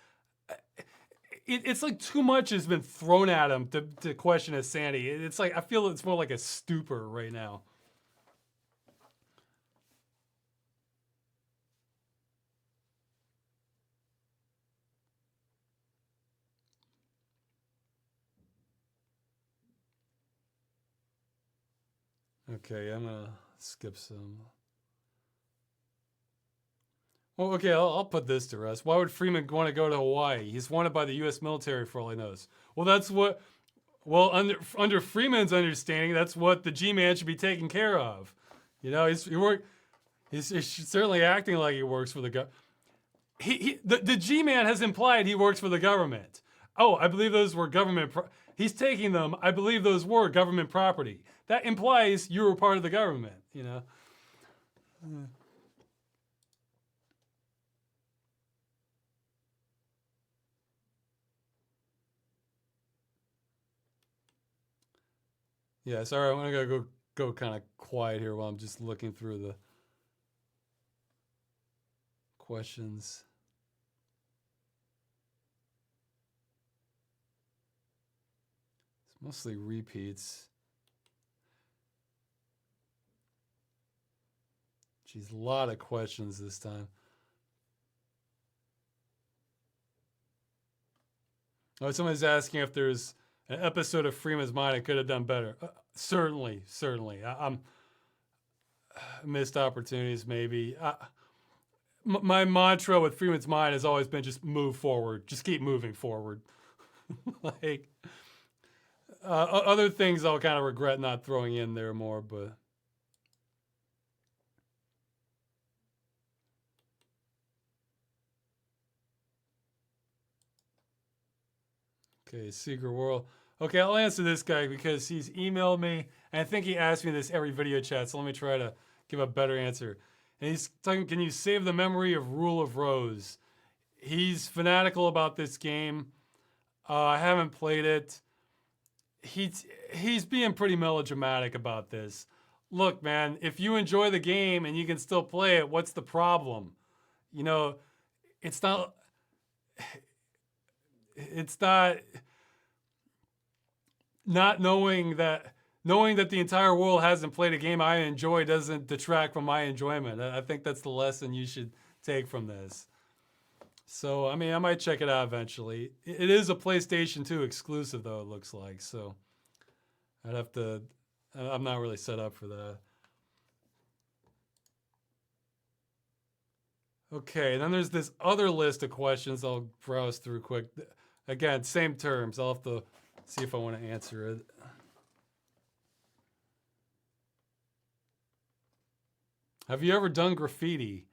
it's like too much has been thrown at him to question his sanity. It's like, I feel it's more like a stupor right now. Okay, I'm gonna skip some. Well, okay, I'll put this to rest. Why would Freeman want to go to Hawaii? He's wanted by the U.S. military for all he knows. Well, that's what. Well, under Freeman's understanding, that's what the G-man should be taking care of. You know, he's certainly acting like he works for the government. The G-man has implied he works for the government. Oh, I believe those were government. He's taking them. I believe those were government property. That implies you were part of the government. You know. Yeah, sorry, I'm gonna go kind of quiet here while I'm just looking through the questions. It's mostly repeats. Geez, a lot of questions this time. Oh, somebody's asking if there's an episode of Freeman's Mind I could have done better. Certainly. I'm missed opportunities, maybe. My mantra with Freeman's Mind has always been just move forward. Just keep moving forward. Like, other things I'll kind of regret not throwing in there more, but. Okay, Secret World. Okay, I'll answer this guy because he's emailed me, and I think he asked me this every video chat, so let me try to give a better answer. And he's talking, can you save the memory of Rule of Rose? He's fanatical about this game. I haven't played it. He's being pretty melodramatic about this. Look, man, if you enjoy the game and you can still play it, what's the problem? You know, it's not not knowing that the entire world hasn't played a game I enjoy doesn't detract from my enjoyment. I think that's the lesson you should take from this. So, I mean, I might check it out eventually. It is a PlayStation 2 exclusive, though, it looks like. So, I'd have to. I'm not really set up for that. Okay, then there's this other list of questions I'll browse through quick. Again, same terms. I'll have to see if I want to answer it. Have you ever done graffiti?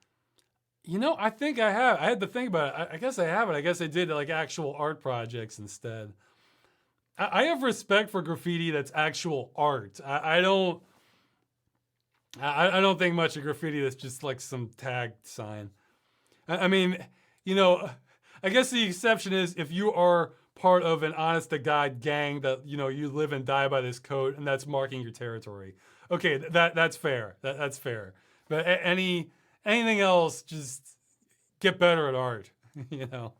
You know, I think I have. I had to think about it. I guess I haven't. I guess I did like actual art projects instead. I have respect for graffiti that's actual art. I don't. I don't think much of graffiti that's just like some tag sign. I mean, you know, I guess the exception is if you are part of an honest to God gang that, you know, you live and die by this code and that's marking your territory. Okay, that's fair. That's fair. But anything else, just get better at art, you know.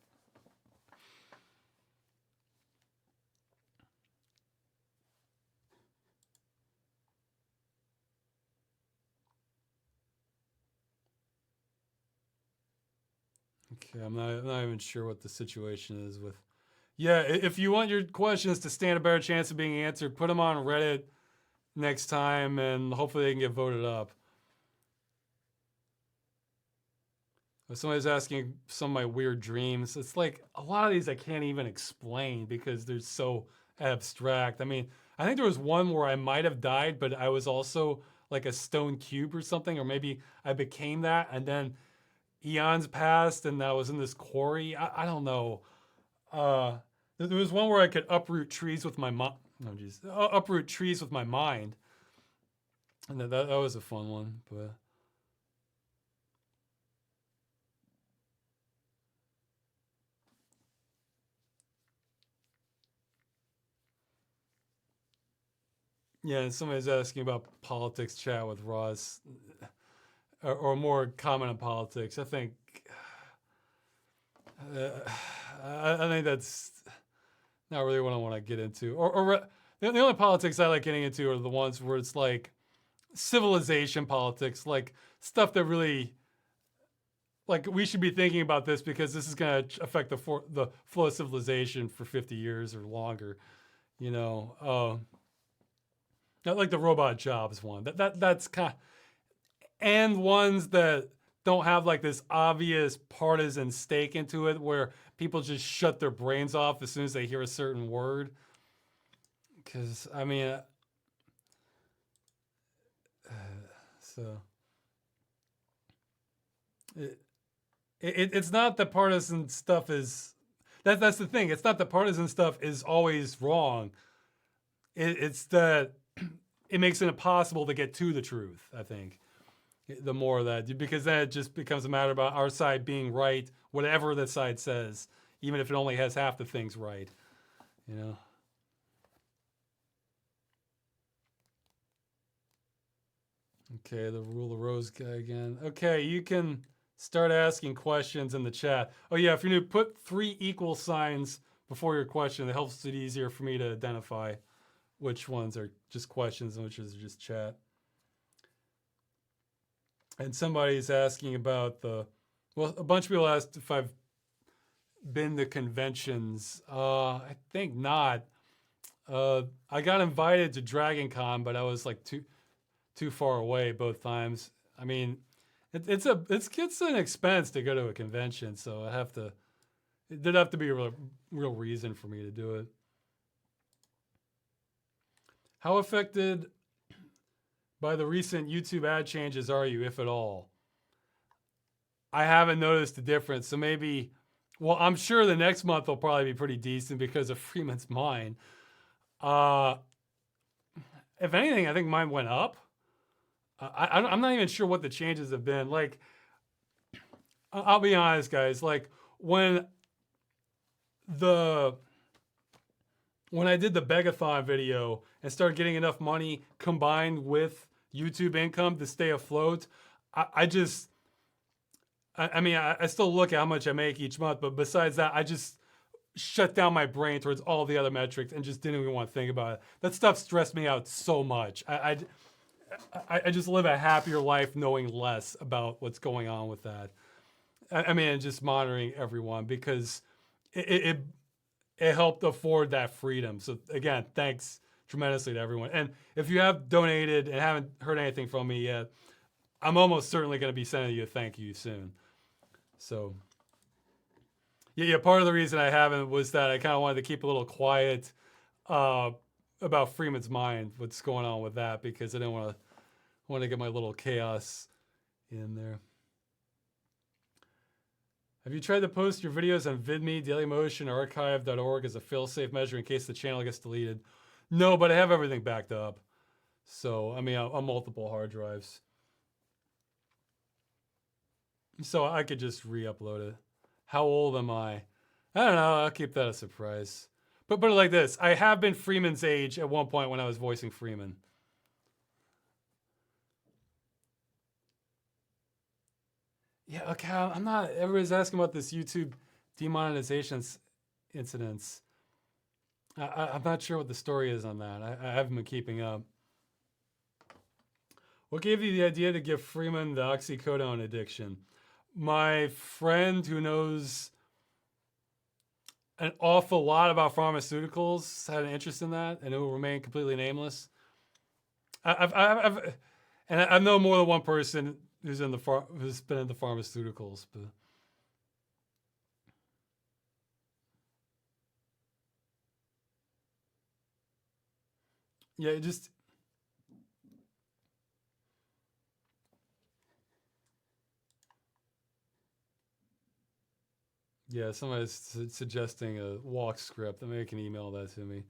Okay, I'm not even sure what the situation is with. Yeah, if you want your questions to stand a better chance of being answered, put them on Reddit. next time, and hopefully they can get voted up. Somebody's asking some of my weird dreams. It's like a lot of these I can't even explain because they're so abstract. I mean, I think there was one where I might have died, but I was also like a stone cube or something, or maybe I became that, and then eons passed, and I was in this quarry. I don't know. There was one where I could uproot trees with my mind. No, geez, uproot trees with my mind, and that was a fun one. But yeah, and somebody's asking about politics chat with Ross, or more comment on politics. I think, uh, I think that's not really what I want to get into. The only politics I like getting into are the ones where it's like civilization politics, like stuff that really, like we should be thinking about this because this is going to affect the flow of civilization for 50 years or longer. You know, not like the robot jobs one. That's kind of, and ones that don't have like this obvious partisan stake into it where people just shut their brains off as soon as they hear a certain word. Because, I mean, so it's not that partisan stuff is, that's the thing. It's not that partisan stuff is always wrong. It's that it makes it impossible to get to the truth, I think. The more of that, because then it just becomes a matter about our side being right, whatever the side says, even if it only has half the things right, you know. Okay, the rule of rose guy again. Okay, you can start asking questions in the chat. Oh yeah, if you're new, put 3 equal signs before your question. It helps it easier for me to identify which ones are just questions and which is just chat. And somebody's asking about well, a bunch of people asked if I've been to conventions. I think not. I got invited to Dragon Con, but I was like too far away both times. I mean, it's an expense to go to a convention, so there'd have to be a real reason for me to do it. How affected by the recent YouTube ad changes are you, if at all? I haven't noticed a difference, so maybe, well, I'm sure the next month will probably be pretty decent because of Freeman's Mind. If anything, I think mine went up. I'm not even sure what the changes have been. Like, I'll be honest, guys. Like, when I did the Begathon video and started getting enough money combined with YouTube income to stay afloat, I mean, I still look at how much I make each month, but besides that, I just shut down my brain towards all the other metrics and just didn't even want to think about it. That stuff stressed me out so much. I just live a happier life knowing less about what's going on with that. I mean, just monitoring everyone because it helped afford that freedom. So again, thanks tremendously to everyone. And if you have donated and haven't heard anything from me yet, I'm almost certainly going to be sending you a thank you soon. So yeah, part of the reason I haven't was that I kind of wanted to keep a little quiet about Freeman's Mind, what's going on with that, because I didn't want to get my little chaos in there. Have you tried to post your videos on VidMe, Dailymotion, or archive.org as a fail-safe measure in case the channel gets deleted? No, but I have everything backed up. So, I mean, on multiple hard drives. So I could just re-upload it. How old am I? I don't know. I'll keep that a surprise. But put it like this. I have been Freeman's age at one point when I was voicing Freeman. Yeah, okay. I'm not. Everybody's asking about this YouTube demonetization incidents. I'm not sure what the story is on that. I haven't been keeping up. What gave you the idea to give Freeman the oxycodone addiction? My friend who knows an awful lot about pharmaceuticals had an interest in that, and it will remain completely nameless. And I know more than one person who's who's been in the pharmaceuticals, but yeah, it just yeah. Somebody's suggesting a walk script. Maybe can email that to me.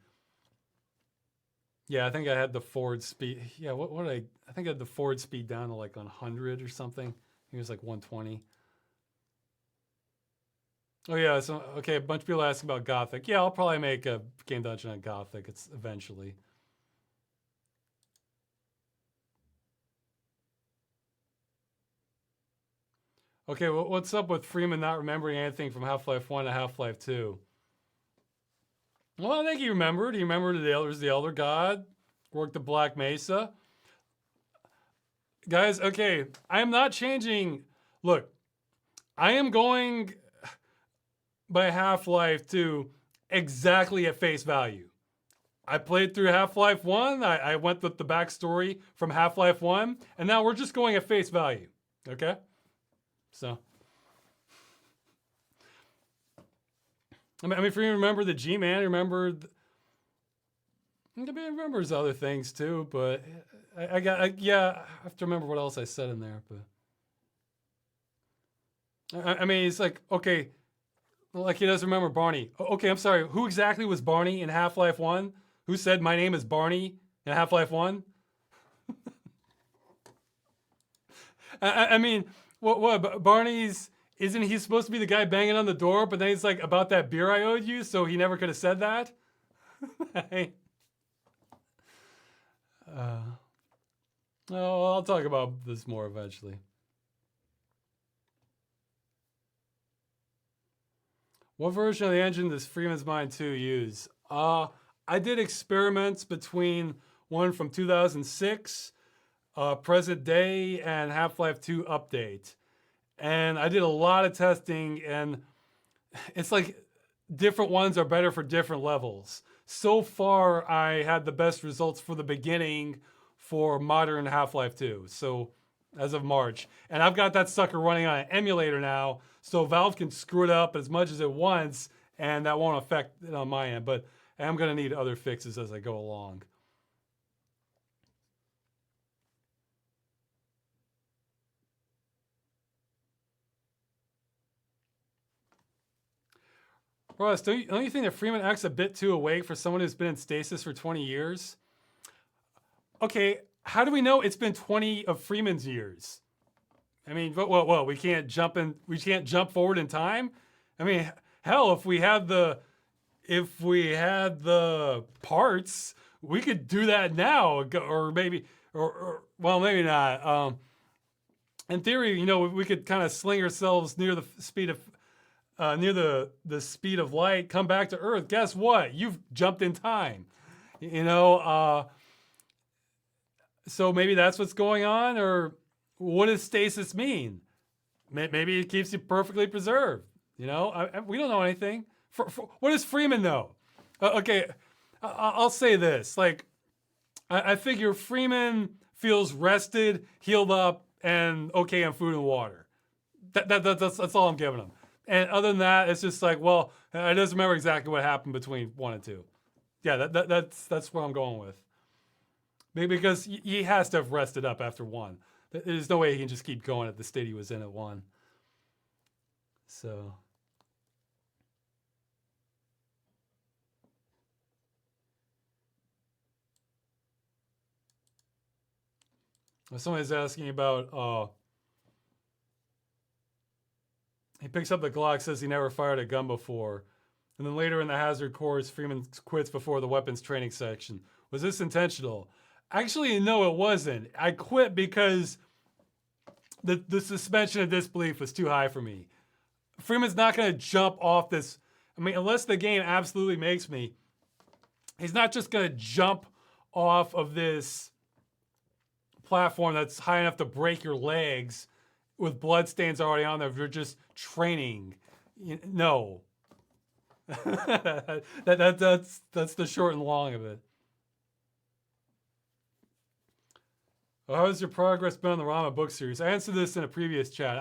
Yeah, I think I had the forward speed. Yeah, what did I think I had the forward speed down to like 100 or something. It was like 120. Oh yeah, so okay, a bunch of people asking about Gothic. Yeah, I'll probably make a game dungeon on Gothic. It's eventually. Okay, well, what's up with Freeman not remembering anything from Half-Life 1 to Half-Life 2? Well, I think he remembered. He remembered the Elder God, worked the Black Mesa. Guys, okay, I am not changing. Look, I am going by Half-Life 2 exactly at face value. I played through Half-Life 1. I went with the backstory from Half-Life 1, and now we're just going at face value. Okay? So, I mean, if you remember the G-Man, remembers other things too, but yeah, I have to remember what else I said in there. But I mean, it's like, okay, like he doesn't remember Barney. Okay, I'm sorry. Who exactly was Barney in Half-Life 1? Who said my name is Barney in Half-Life 1? I mean, what Barney's isn't he supposed to be the guy banging on the door? But then he's like about that beer I owed you, so he never could have said that. Oh, I'll talk about this more eventually. What version of the engine does Freeman's Mind 2 use? I did experiments between one from 2006, present day, and Half-Life 2 update. And I did a lot of testing, and it's like different ones are better for different levels. So far, I had the best results for the beginning for modern Half-Life 2. So as of March. And I've got that sucker running on an emulator now, so Valve can screw it up as much as it wants, and that won't affect it on my end. But I'm going to need other fixes as I go along. Ross, don't you think that Freeman acts a bit too awake for someone who's been in stasis for 20 years? Okay, how do we know it's been 20 of Freeman's years? I mean, well, we can't jump forward in time. I mean, hell, if we had the parts, we could do that now, or maybe, or well, maybe not. In theory, we could kind of sling ourselves near the speed of the speed of light, come back to Earth. Guess what? You've jumped in time. So maybe that's what's going on, or what does stasis mean? Maybe it keeps you perfectly preserved. We don't know anything. What does Freeman know? Okay, I'll say this. Like, I figure Freeman feels rested, healed up, and okay on food and water. That's all I'm giving him. And other than that, it's just like, well, I just remember exactly what happened between 1 and 2. Yeah, that's what I'm going with. Maybe because he has to have rested up after 1. There's no way he can just keep going at the state he was in at 1. So. Somebody's asking about, he picks up the Glock, says he never fired a gun before. And then later in the hazard course, Freeman quits before the weapons training section. Was this intentional? Actually, no, it wasn't. I quit because the suspension of disbelief was too high for me. Freeman's not going to jump off this. I mean, unless the game absolutely makes me, he's not just going to jump off of this platform that's high enough to break your legs with bloodstains already on there if you're just training. No. That's the short and long of it. How has your progress been on the Rama book series? I answered this in a previous chat.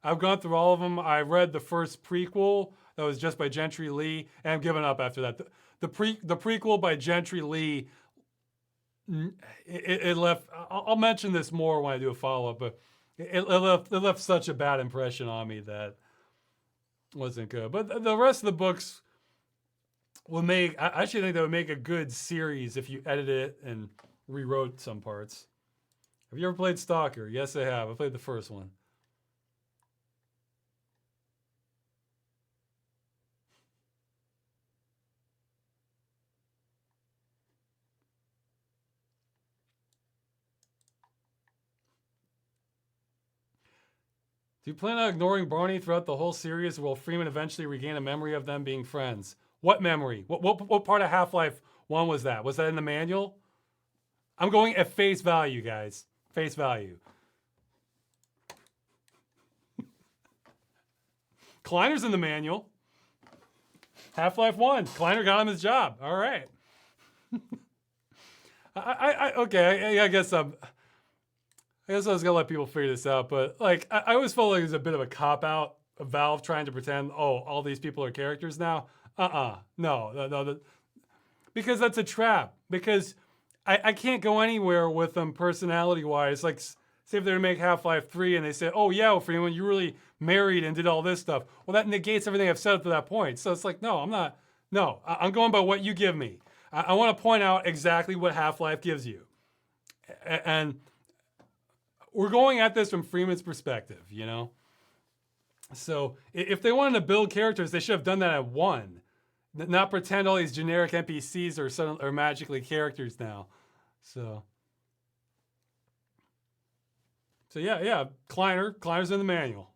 I've gone through all of them. I read the first prequel that was just by Gentry Lee, and I'm giving up after that. The prequel by Gentry Lee, it left. I'll mention this more when I do a follow up, but it left such a bad impression on me that wasn't good. But the rest of the books will make. I actually think they would make a good series if you edited it and rewrote some parts. Have you ever played Stalker? Yes, I have. I played the first one. Do you plan on ignoring Barney throughout the whole series, or will Freeman eventually regain a memory of them being friends? What memory? What part of Half-Life 1 was that? Was that in the manual? I'm going at face value, guys. Face value. Kleiner's in the manual. Half-Life 1. Kleiner got him his job. All right. Okay, I guess I was gonna let people figure this out, but like I always felt like it was a bit of a cop-out of Valve trying to pretend, oh, all these people are characters now. No, because that's a trap. Because I can't go anywhere with them personality-wise. Like, say if they're to make Half-Life 3 and they say, oh yeah, well, Freeman, you really married and did all this stuff. Well, that negates everything I've said up to that point. So it's like, no, I'm not. No, I'm going by what you give me. I want to point out exactly what Half-Life gives you. And we're going at this from Freeman's perspective, you know? So if they wanted to build characters, they should have done that at 1. Not pretend all these generic NPCs are magically characters now. So yeah, Kleiner's in the manual.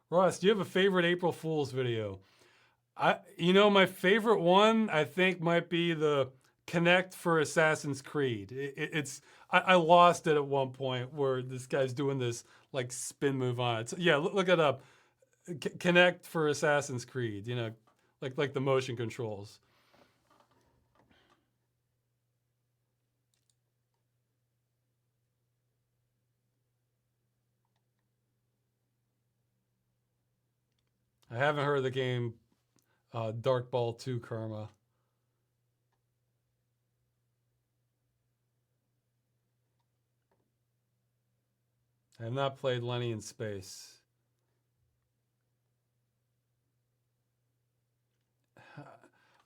Ross, do you have a favorite April Fool's video? My favorite one I think might be the Connect for Assassin's Creed. I lost it at one point where this guy's doing this like spin move on it. So, yeah, look it up. Connect for Assassin's Creed. Like the motion controls. I haven't heard of the game Dark Ball 2 Karma. I have not played Lenny in Space.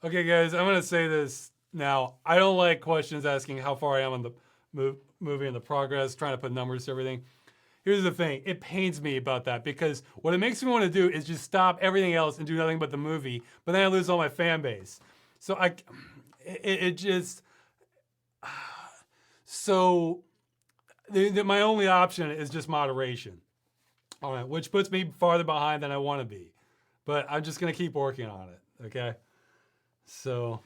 Okay, guys, I'm going to say this now. I don't like questions asking how far I am on the movie and the progress, trying to put numbers to everything. Here's the thing. It pains me about that because what it makes me want to do is just stop everything else and do nothing but the movie, but then I lose all my fan base. So my only option is just moderation. All right, which puts me farther behind than I want to be. But I'm just going to keep working on it, okay? So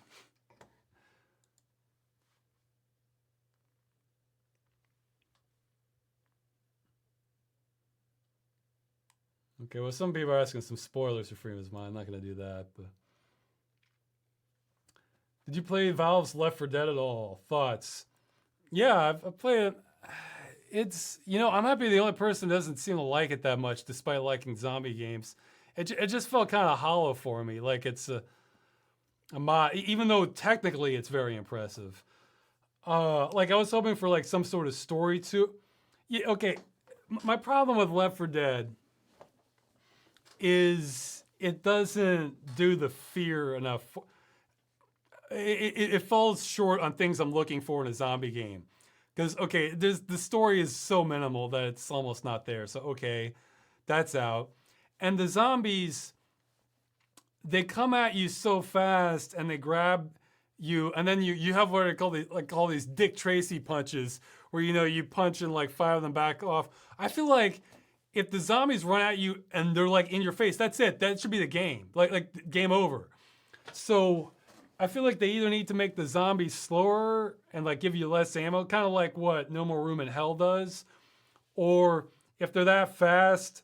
okay, well, some people are asking some spoilers for Freeman's Mind. I'm not going to do that, but did you play Valve's Left 4 Dead at all? Thoughts? Yeah, I've played it. It's, I'm happy the only person that doesn't seem to like it that much, despite liking zombie games. It just felt kind of hollow for me, like it's a mod, even though technically it's very impressive. Like I was hoping for like some sort of story to. Yeah, okay. My problem with Left 4 Dead is it doesn't do the fear enough. It falls short on things I'm looking for in a zombie game. Because, okay, the story is so minimal that it's almost not there. So, okay, that's out. And the zombies, they come at you so fast and they grab you. And then you have what I call these Dick Tracy punches where, you punch and like fire them back off. I feel like if the zombies run at you and they're like in your face, that's it. That should be the game. Like game over. So I feel like they either need to make the zombies slower and like give you less ammo, kind of like what No More Room in Hell does, or if they're that fast,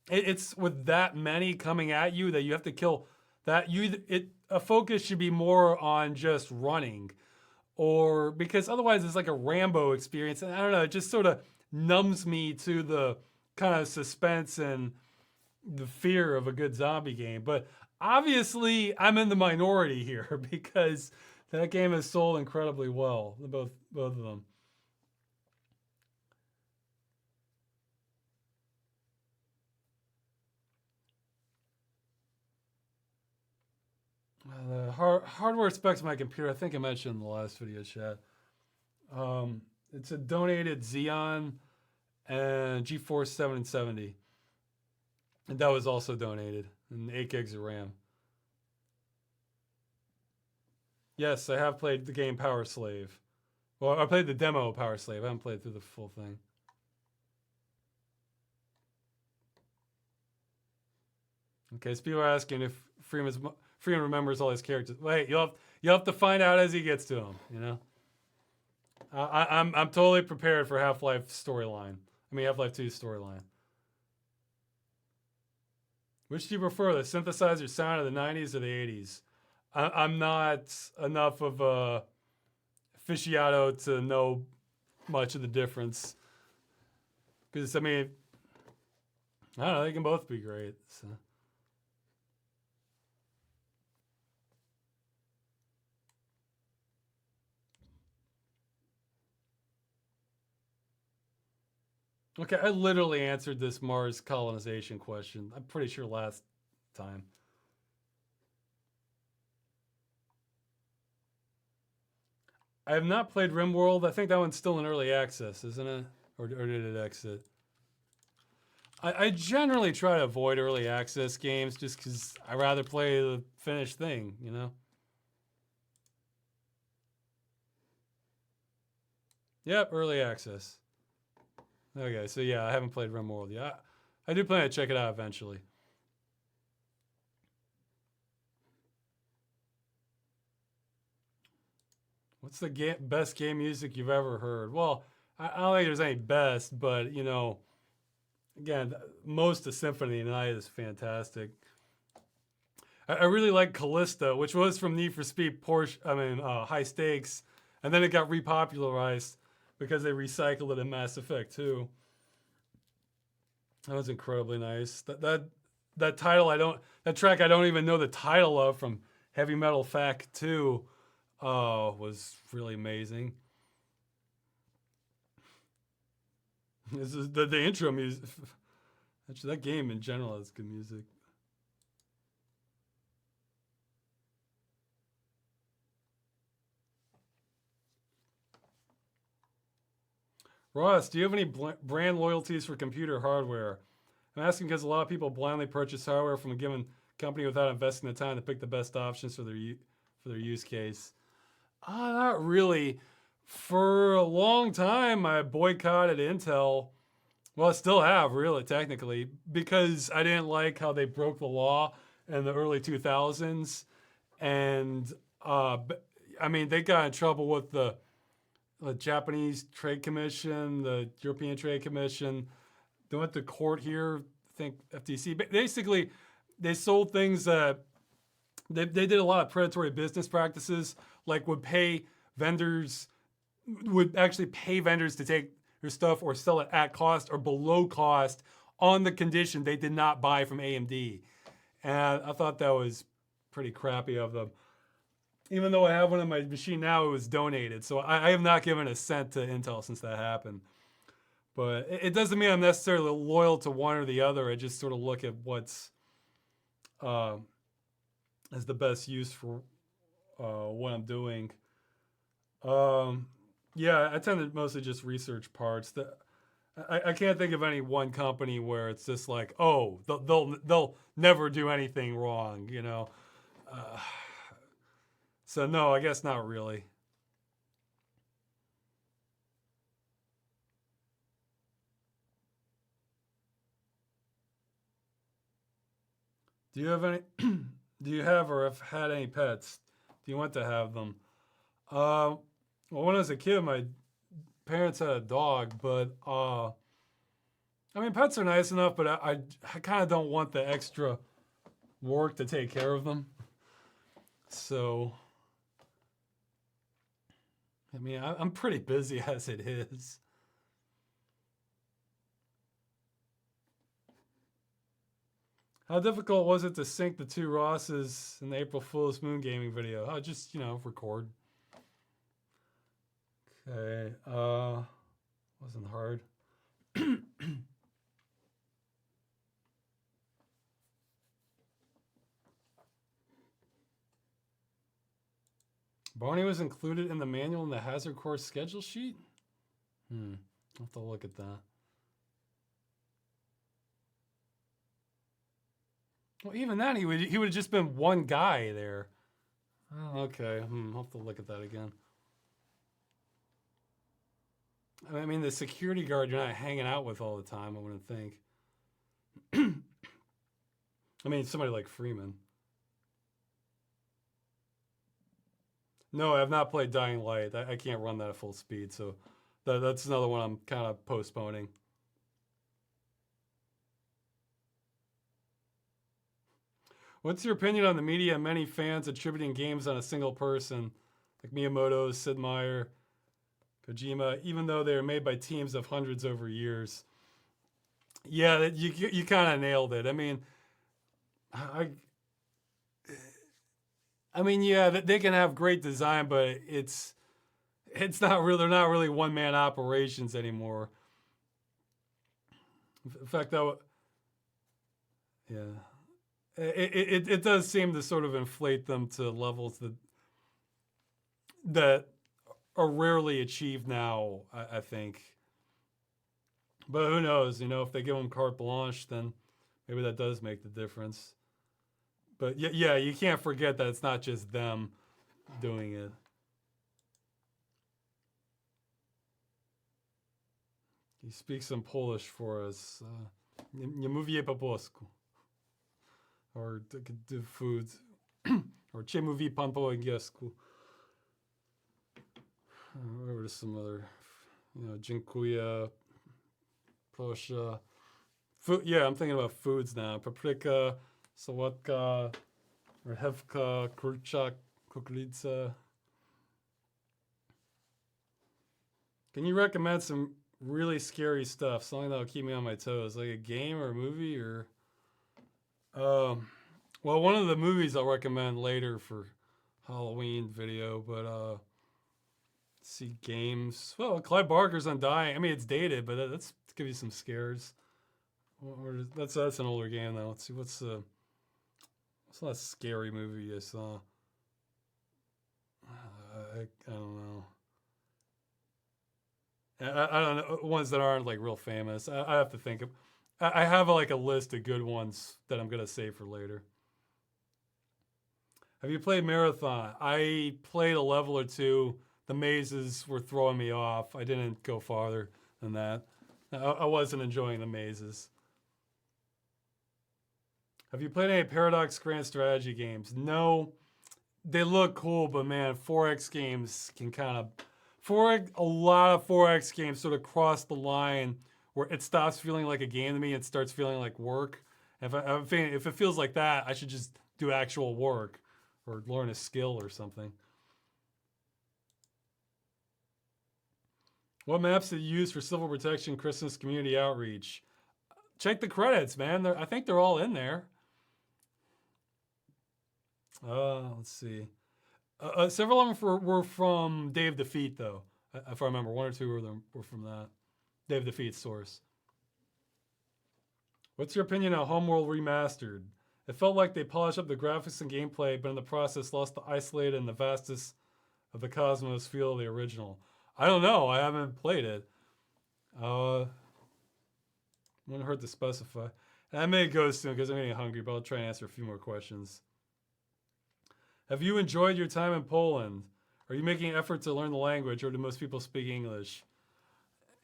it's with that many coming at you that you have to kill. A focus should be more on just running, or because otherwise it's like a Rambo experience, and I don't know, it just sort of numbs me to the kind of suspense and the fear of a good zombie game. But obviously, I'm in the minority here because that game has sold incredibly well, both of them. The hardware specs of my computer, I think I mentioned in the last video chat. It's a donated Xeon and GeForce 770. And that was also donated, and 8 gigs of RAM. Yes, I have played the game Power Slave. Well, I played the demo of Power Slave. I haven't played through the full thing. Okay, so people are asking if Freeman remembers all his characters. Wait, you'll have to find out as he gets to them. You know, I'm totally prepared for Half-Life storyline. I mean Half-Life 2 storyline. Which do you prefer, the synthesizer sound of the 90s or the 80s? I'm not enough of a aficionado to know much of the difference. Because, I mean, I don't know, they can both be great. So. Okay, I literally answered this Mars colonization question, I'm pretty sure last time. I have not played RimWorld. I think that one's still in early access, isn't it? Or did it exit? I generally try to avoid early access games just because I rather play the finished thing, you know? Yep, early access. Okay, so yeah, I haven't played RimWorld yet. I do plan to check it out eventually. What's the best game music you've ever heard? Well, I don't think there's any best, but you know, again, most of Symphony Night is fantastic. I really like Callista, which was from Need for Speed High Stakes, and then it got repopularized because they recycled it in Mass Effect 2. That was incredibly nice. That track I don't even know the title of from Heavy Metal Fact 2 was really amazing. This is the intro music. Actually, that game in general has good music. Ross, do you have any brand loyalties for computer hardware? I'm asking because a lot of people blindly purchase hardware from a given company without investing the time to pick the best options for their use case. Not really. For a long time, I boycotted Intel. Well, I still have, really, technically, because I didn't like how they broke the law in the early 2000s. And, I mean, they got in trouble with the Japanese Trade Commission, the European Trade Commission. They went to court here, I think FTC. But basically, they sold things that they did a lot of predatory business practices, like would actually pay vendors to take their stuff or sell it at cost or below cost on the condition they did not buy from AMD. And I thought that was pretty crappy of them. Even though I have one on my machine now, it was donated. So I have not given a cent to Intel since that happened. But it doesn't mean I'm necessarily loyal to one or the other. I just sort of look at what's as the best use for what I'm doing. Yeah, I tend to mostly just research parts. I can't think of any one company where it's just like, oh, they'll never do anything wrong, you know. So no, I guess not really. Do you have any? Do you have or have had any pets? Do you want to have them? Well, when I was a kid, my parents had a dog, but I mean, pets are nice enough, but I kind of don't want the extra work to take care of them. So I mean, I'm pretty busy as it is. How difficult was it to sync the two Rosses in the April Fool's Moon gaming video? I just, record. Okay. Wasn't hard. Barney was included in the manual in the hazard course schedule sheet? I'll have to look at that. Well, even then, he would have just been one guy there. Oh, okay. I'll have to look at that again. I mean, the security guard you're not hanging out with all the time, I wouldn't think. I mean, somebody like Freeman. No, I have not played Dying Light. I can't run that at full speed, so that's another one I'm kind of postponing. What's your opinion on the media and many fans attributing games on a single person, like Miyamoto, Sid Meier, Kojima, even though they are made by teams of hundreds over years? Yeah, you kind of nailed it. I mean, yeah, they can have great design, but it's not really. They're not really one man operations anymore. In fact, though, yeah, it does seem to sort of inflate them to levels that are rarely achieved now. I think, but who knows? If they give them carte blanche, then maybe that does make the difference. But yeah, you can't forget that it's not just them doing it. He speaks some Polish for us. Nie mówię po polsku. Or the food. Or czy mówi pan po angielsku? Or some other, dziękuję, proszę. Food, yeah, I'm thinking about foods now. Paprika, sałatka, marchewka, kurczak, kukurica. Can you recommend some really scary stuff? Something that'll keep me on my toes, like a game or a movie, or well, one of the movies I'll recommend later for Halloween video, but let's see, games. Well, Clive Barker's Undying. I mean, it's dated, but let's give you some scares. That's an older game though. Let's see, what's the last scary movie I saw? I don't know. I don't know, ones that aren't like real famous. I have to think of. I have like a list of good ones that I'm gonna save for later. Have you played Marathon? I played a level or two. The mazes were throwing me off. I didn't go farther than that. I wasn't enjoying the mazes. Have you played any Paradox Grand Strategy games? No. They look cool, but man, 4X games can kind of... a lot of 4X games sort of cross the line where it stops feeling like a game to me and starts feeling like work. If it feels like that, I should just do actual work or learn a skill or something. What maps did you use for civil protection Christmas community outreach? Check the credits, man. I think they're all in there. Let's see. Several of them were from Day of Defeat, though. If I remember, one or two of them were from that. Day of Defeat source. What's your opinion on Homeworld Remastered? It felt like they polished up the graphics and gameplay, but in the process lost the isolated and the vastness of the cosmos feel of the original. I don't know. I haven't played it. Wouldn't hurt to specify. And I may go soon because I'm getting hungry, but I'll try and answer a few more questions. Have you enjoyed your time in Poland? Are you making an effort to learn the language, or do most people speak English?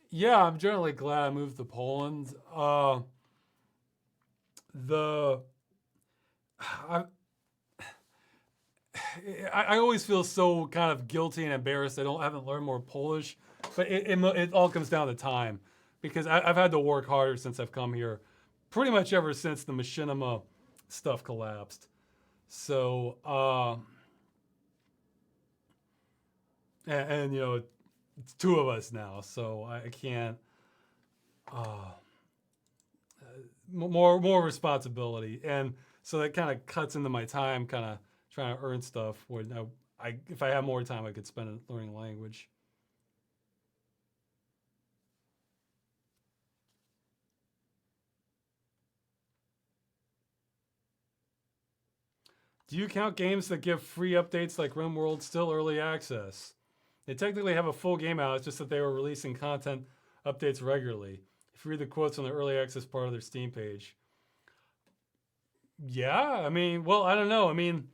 Yeah, I'm generally glad I moved to Poland. I always feel so kind of guilty and embarrassed I haven't learned more Polish, but it all comes down to time, because I've had to work harder since I've come here, pretty much ever since the machinima stuff collapsed. So and you know, it's two of us now, so I can't. Uh, more responsibility, and so that kind of cuts into my time, kind of trying to earn stuff. Where if I had more time, I could spend it learning language. Do you count games that give free updates like RimWorld still early access? They technically have a full game out, it's just that they were releasing content updates regularly. If you read the quotes on the early access part of their Steam page. Yeah, I mean, well, I don't know. I mean,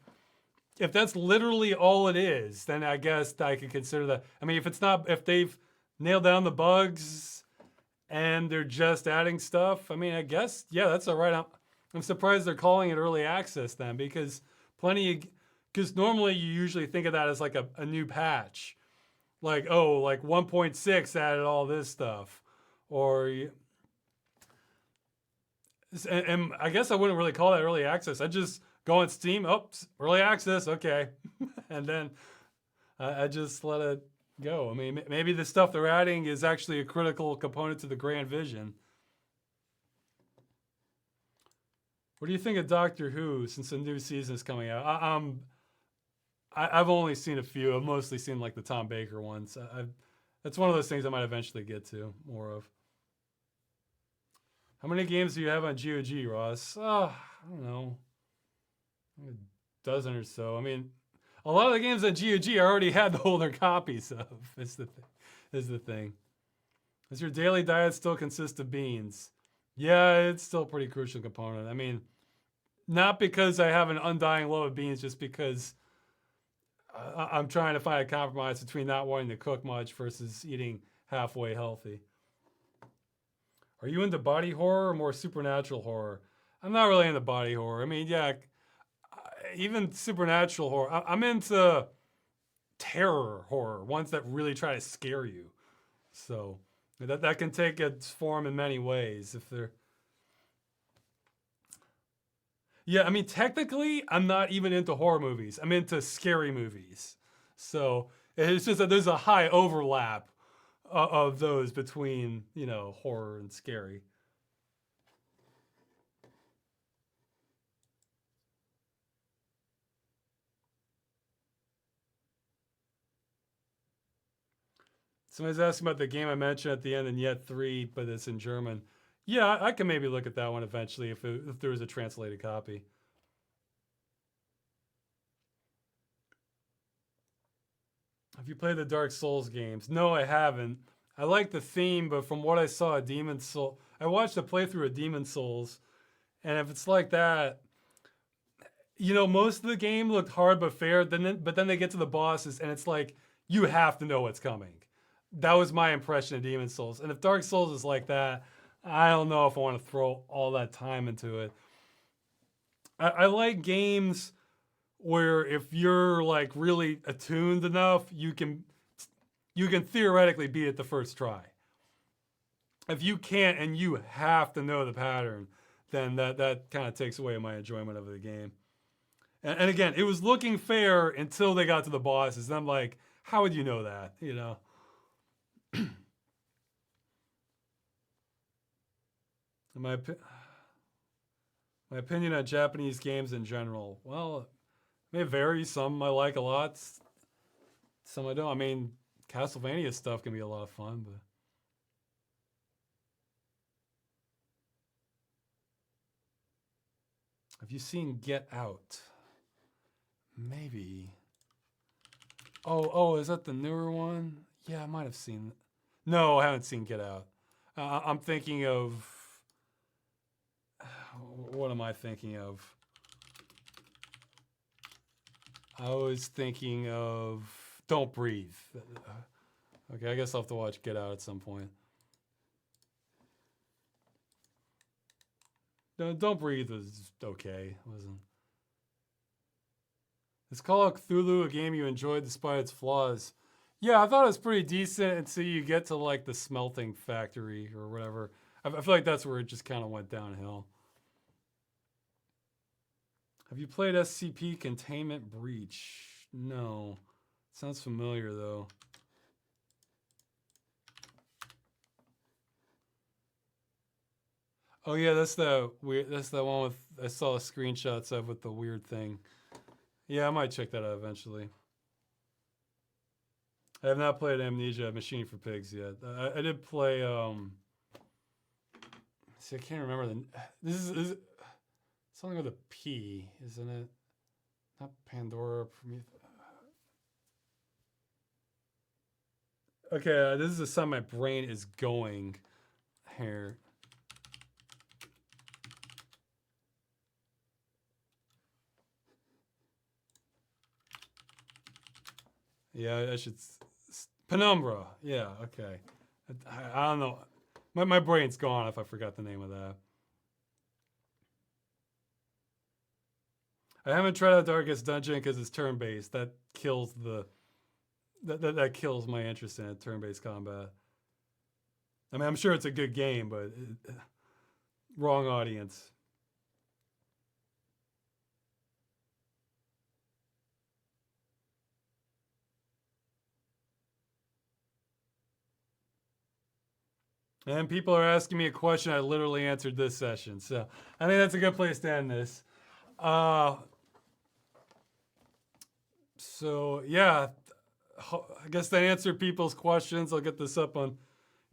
if that's literally all it is, then I guess I could consider that. I mean, if they've nailed down the bugs and they're just adding stuff, I mean, I guess, yeah, that's all right. I'm surprised they're calling it early access then, because normally you usually think of that as like a new patch. Like, oh, like 1.6 added all this stuff. Or, and I guess I wouldn't really call that early access. I just go on Steam, oh, early access, okay. And then I just let it go. I mean, maybe the stuff they're adding is actually a critical component to the grand vision. What do you think of Doctor Who since the new season is coming out? I've only seen a few. I've mostly seen like the Tom Baker ones. That's one of those things I might eventually get to more of. How many games do you have on GOG, Ross? I don't know, a dozen or so. I mean, a lot of the games on GOG I already had the older copies of. Is the thing. Does your daily diet still consist of beans? Yeah, it's still a pretty crucial component. I mean, not because I have an undying love of beans, just because I'm trying to find a compromise between not wanting to cook much versus eating halfway healthy. Are you into body horror or more supernatural horror? I'm not really into body horror. I mean, yeah, even supernatural horror. I'm into terror horror, ones that really try to scare you. So that can take its form in many ways. If they're, yeah, I mean, technically, I'm not even into horror movies. I'm into scary movies. So it's just that there's a high overlap of those between, you know, horror and scary. Somebody's asking about the game I mentioned at the end in Yet 3, but it's in German. Yeah, I can maybe look at that one eventually if there was a translated copy. Have you played the Dark Souls games? No, I haven't. I like the theme, but from what I saw, I watched a playthrough of Demon Souls, and if it's like that, you know, most of the game looked hard but fair. But then they get to the bosses, and it's like you have to know what's coming. That was my impression of Demon Souls. And if Dark Souls is like that, I don't know if I want to throw all that time into it. I like games where if you're like really attuned enough, you can theoretically beat it the first try. If you can't and you have to know the pattern, then that kind of takes away my enjoyment of the game. And again, it was looking fair until they got to the bosses. And I'm like, how would you know that? You know. my my opinion on Japanese games in general. Well, it may vary. Some I like a lot. Some I don't. I mean, Castlevania stuff can be a lot of fun, but have you seen Get Out? Maybe. Oh, is that the newer one? Yeah, I might have seen. No, I haven't seen Get Out. I'm thinking of. What am I thinking of? I was thinking of Don't Breathe. Okay, I guess I'll have to watch Get Out at some point. No, Don't Breathe was okay. It wasn't. Is Call of Cthulhu a game you enjoyed despite its flaws? Yeah, I thought it was pretty decent until you get to like the smelting factory or whatever. I feel like that's where it just kind of went downhill. Have you played SCP Containment Breach? No. Sounds familiar though. Oh yeah, that's the weird. That's the one with I saw screenshots of with the weird thing. Yeah, I might check that out eventually. I have not played Amnesia Machine for Pigs yet. I did play. See, I can't remember the. This is something with a P, isn't it? Not Pandora. Okay, this is the sign my brain is going here. Yeah, I should. Penumbra. Yeah, okay. I don't know. My brain's gone if I forgot the name of that. I haven't tried out Darkest Dungeon because it's turn-based. That kills the that kills my interest in it, turn-based combat. I mean, I'm sure it's a good game, but wrong audience. And people are asking me a question I literally answered this session. So I think that's a good place to end this. So yeah, I guess that answered people's questions. I'll get this up on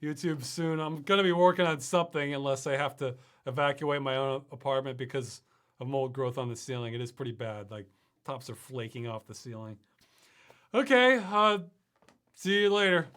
YouTube soon. I'm going to be working on something unless I have to evacuate my own apartment because of mold growth on the ceiling. It is pretty bad. Like tops are flaking off the ceiling. Okay, see you later.